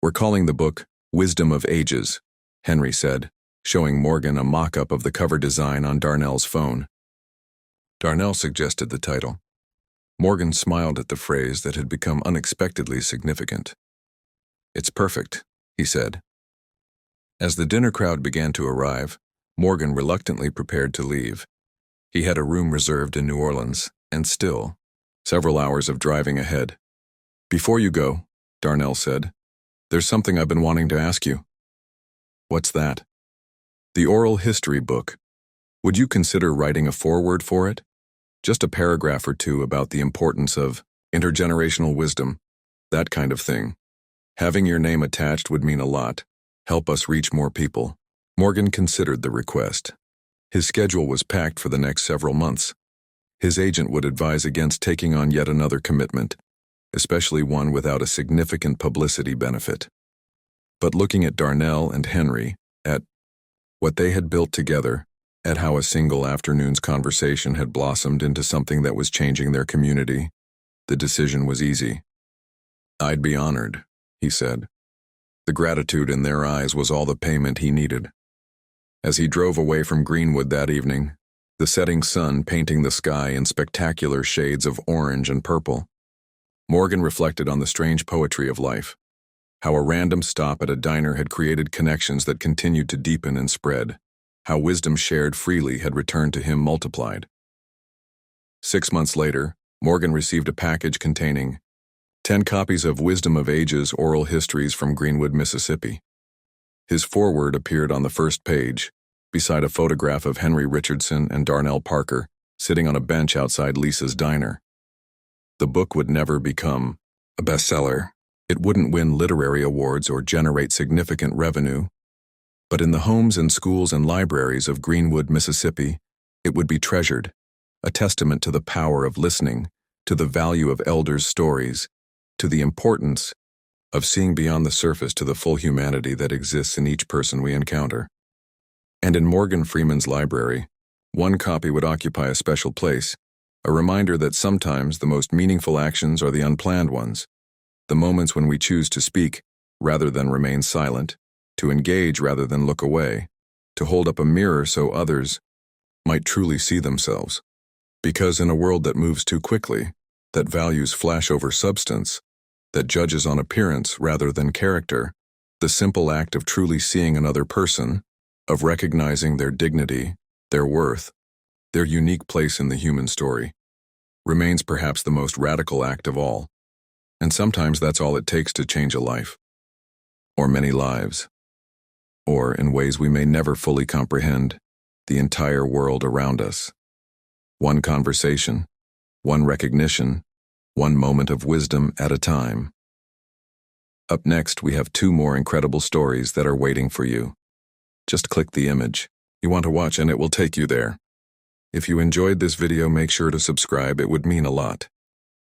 "We're calling the book Wisdom of Ages," Henry said, showing Morgan a mock-up of the cover design on Darnell's phone. Darnell suggested the title. Morgan smiled at the phrase that had become unexpectedly significant. "It's perfect," he said. As the dinner crowd began to arrive, Morgan reluctantly prepared to leave. He had a room reserved in New Orleans, and still, several hours of driving ahead. "Before you go," Darnell said, "there's something I've been wanting to ask you." "What's that?" "The oral history book. Would you consider writing a foreword for it? Just a paragraph or two about the importance of intergenerational wisdom, that kind of thing. Having your name attached would mean a lot, help us reach more people." Morgan considered the request. His schedule was packed for the next several months. His agent would advise against taking on yet another commitment, especially one without a significant publicity benefit. But looking at Darnell and Henry, at what they had built together, at how a single afternoon's conversation had blossomed into something that was changing their community, the decision was easy. "I'd be honored," he said. The gratitude in their eyes was all the payment he needed. As he drove away from Greenwood that evening, the setting sun painting the sky in spectacular shades of orange and purple, Morgan reflected on the strange poetry of life, how a random stop at a diner had created connections that continued to deepen and spread, how wisdom shared freely had returned to him multiplied. 6 months later, Morgan received a package containing 10 copies of Wisdom of Ages oral histories from Greenwood, Mississippi. His foreword appeared on the first page, beside a photograph of Henry Richardson and Darnell Parker sitting on a bench outside Lisa's diner. The book would never become a bestseller. It wouldn't win literary awards or generate significant revenue, but in the homes and schools and libraries of Greenwood, Mississippi, it would be treasured, a testament to the power of listening, to the value of elders' stories, to the importance of seeing beyond the surface to the full humanity that exists in each person we encounter. And in Morgan Freeman's library, one copy would occupy a special place, a reminder that sometimes the most meaningful actions are the unplanned ones, the moments when we choose to speak rather than remain silent, to engage rather than look away, to hold up a mirror so others might truly see themselves. Because in a world that moves too quickly, that values flash over substance, that judges on appearance rather than character, the simple act of truly seeing another person, of recognizing their dignity, their worth, their unique place in the human story, remains perhaps the most radical act of all. And sometimes that's all it takes to change a life, or many lives, or, in ways we may never fully comprehend, the entire world around us. One conversation, one recognition, one moment of wisdom at a time. Up next, we have 2 more incredible stories that are waiting for you. Just click the image you want to watch and it will take you there. If you enjoyed this video, make sure to subscribe. It would mean a lot.